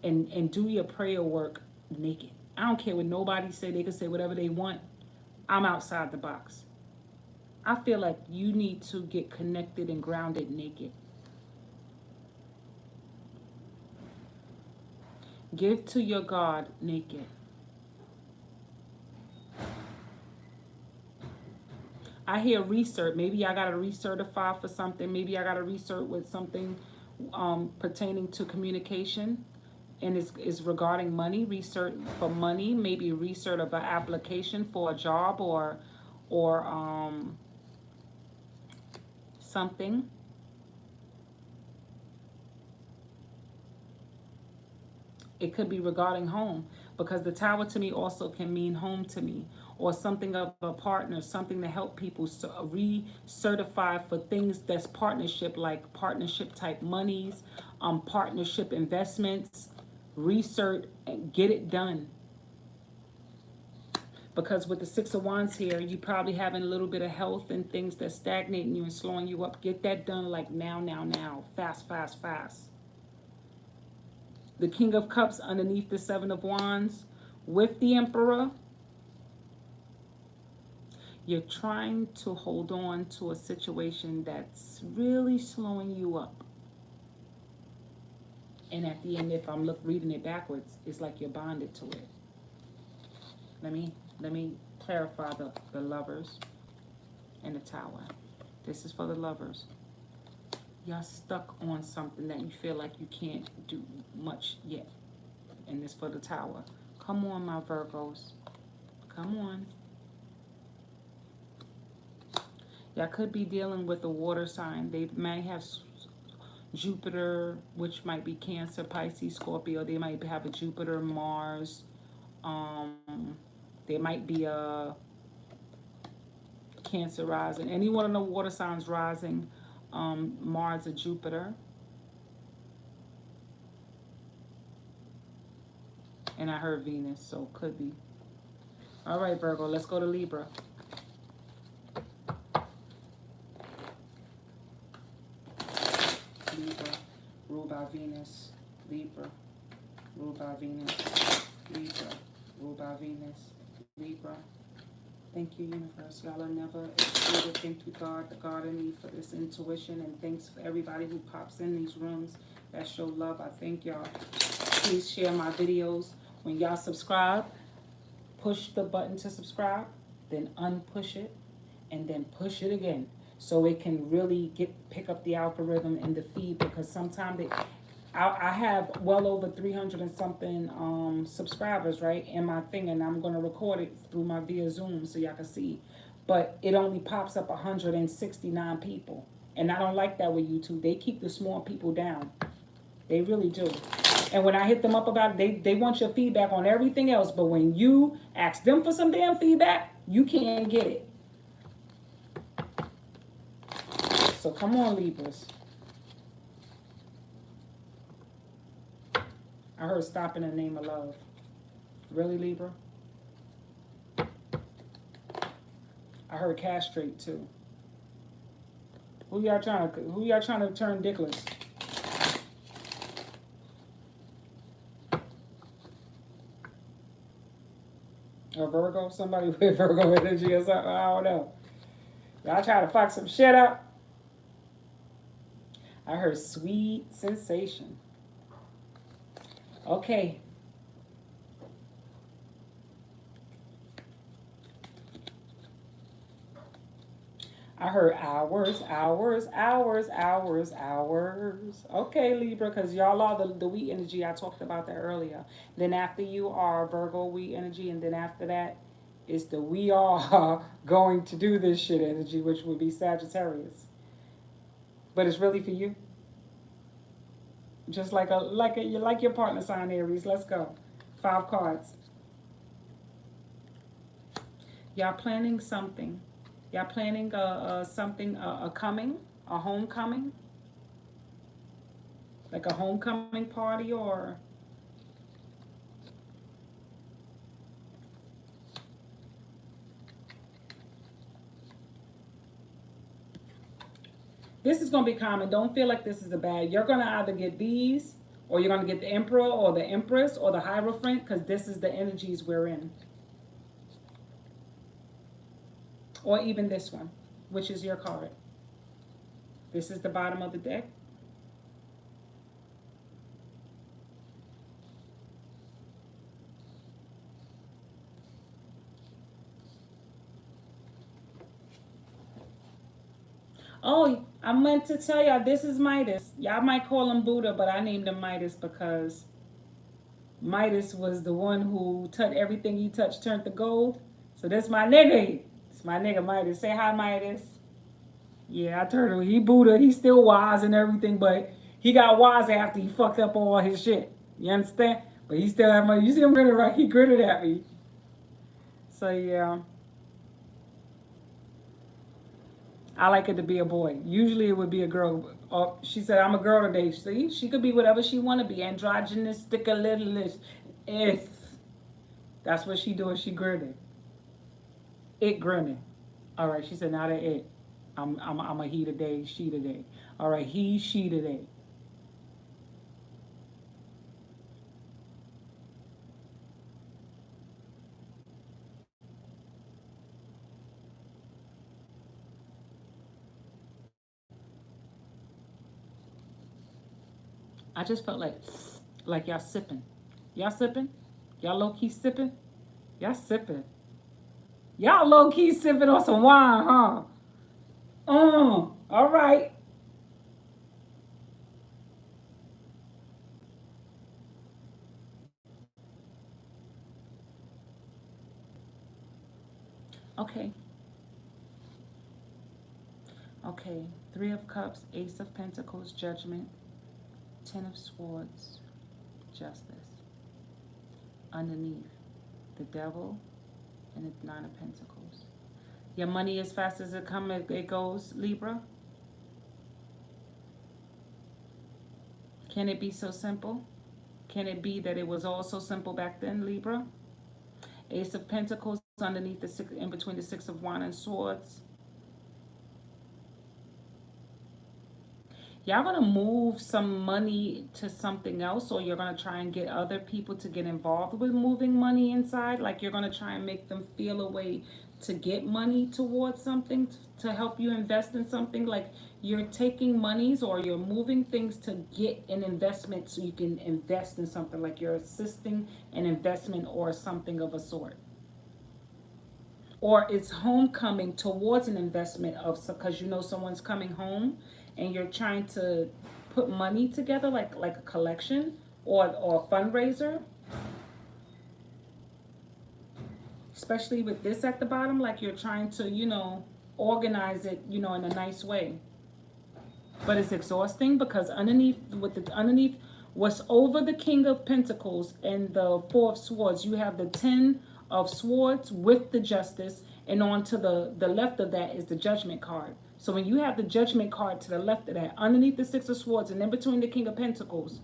And do your prayer work naked. I don't care what nobody say. They can say whatever they want. I'm outside the box. I feel like you need to get connected and grounded naked. Give to your God naked. I hear research. Maybe I got to recertify for something. Maybe I got to research with something pertaining to communication, and is regarding money. Research for money. Maybe research of an application for a job, or something. It could be regarding home, because the tower to me also can mean home to me, or something of a partner, something to help people recertify for things that's partnership, like partnership type monies, partnership investments. Research and get it done, because with the Six of Wands here, you probably having a little bit of health and things that's stagnating you and slowing you up. Get that done, like now, fast, fast, fast. The King of Cups underneath the Seven of Wands with the Emperor. You're trying to hold on to a situation that's really slowing you up. And at the end, if I'm reading it backwards, it's like you're bonded to it. Let me clarify the Lovers and the Tower. This is for the Lovers. Y'all stuck on something that you feel like you can't do much yet. And this for the Tower. Come on, my Virgos. Come on. Y'all could be dealing with a water sign. They may have Jupiter, which might be Cancer, Pisces, Scorpio. They might have a Jupiter, Mars. There might be a Cancer rising. Any one of the water signs rising, Mars or Jupiter. And I heard Venus, so could be. All right, Virgo, let's go to Libra. Libra, ruled by Venus. Libra, ruled by Venus. Libra, ruled by Venus. Libra. Thank you, universe. Y'all are never excluded. Thank you, God, the God in me, for this intuition. And thanks for everybody who pops in these rooms that show love. I thank y'all. Please share my videos. When y'all subscribe, push the button to subscribe. then unpush it, and then push it again, so it can really get pick up the algorithm and the feed, because sometimes they I have well over 300 and something subscribers, right, in my thing, and I'm going to record it through my via Zoom so y'all can see. But it only pops up 169 people. And I don't like that with YouTube. They keep the small people down. They really do. And when I hit them up about it, they want your feedback on everything else. But when you ask them for some damn feedback, you can't get it. So come on, Libras. I heard stop in the name of love. Really, Libra? I heard castrate too. Who y'all trying to turn dickless? Or Virgo? Somebody with Virgo energy or something? I don't know. Y'all trying to fuck some shit up? I heard sweet sensation. Okay. I heard hours, hours, hours, hours, hours. Okay, Libra, because y'all are the wheat energy. I talked about that earlier. Then after you are Virgo wheat energy, and then after that is the we are going to do this shit energy, which would be Sagittarius. But it's really for you. Just like your partner sign Aries. Let's go. 5 cards. Y'all planning something. Y'all planning something, a coming, a homecoming, like a homecoming party, or this is gonna be common. Don't feel like this is a bad. You're gonna either get these, or you're gonna get the Emperor or the Empress or the Hierophant, because this is the energies we're in, or even this one, which is your card. This is the bottom of the deck. Oh, I meant to tell y'all, this is Midas. Y'all might call him Buddha, but I named him Midas because Midas was the one who touched everything he touched turned to gold. So that's my nigga. It's my nigga Midas. Say hi, Midas. Yeah, I told him he Buddha. He's still wise and everything, but he got wise after he fucked up all his shit. You understand? But he still have money. You see him grinning, right? He gritted at me. So yeah, I like it to be a boy. Usually it would be a girl. Oh, she said, I'm a girl today. See, she could be whatever she want to be. Androgynous, stick a littlest. If that's what she doing, she grinning. It grinning. All right, she said, not a it. I'm a he today, she today. All right, he, she today. I just felt like y'all sipping. Y'all sipping? Y'all low key sipping? Y'all sipping. Y'all low key sipping on some wine, huh? All right. Okay. Okay. 3 of Cups, Ace of Pentacles, Judgment, 10 of Swords, Justice. Underneath, the Devil and the 9 of Pentacles. Your money, as fast as it comes, it goes, Libra. Can it be so simple? Can it be that it was all so simple back then, Libra? Ace of Pentacles underneath the six, in between the 6 of Wands and Swords. Y'all gonna move some money to something else, or you're gonna try and get other people to get involved with moving money inside. Like you're gonna try and make them feel a way to get money towards something, to help you invest in something. Like you're taking monies or you're moving things to get an investment so you can invest in something. Like you're assisting an investment or something of a sort. or it's homecoming towards an investment of, because you know someone's coming home and you're trying to put money together, like a collection or a fundraiser, especially with this at the bottom, like you're trying to, organize it, in a nice way. But it's exhausting because underneath what's over the King of Pentacles and the Four of Swords, you have the Ten of Swords with the Justice, and on to the left of that is the Judgment card. So when you have the Judgment card to the left of that, underneath the Six of Swords and in between the King of Pentacles,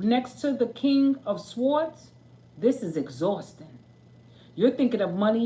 next to the King of Swords, this is exhausting. You're thinking of money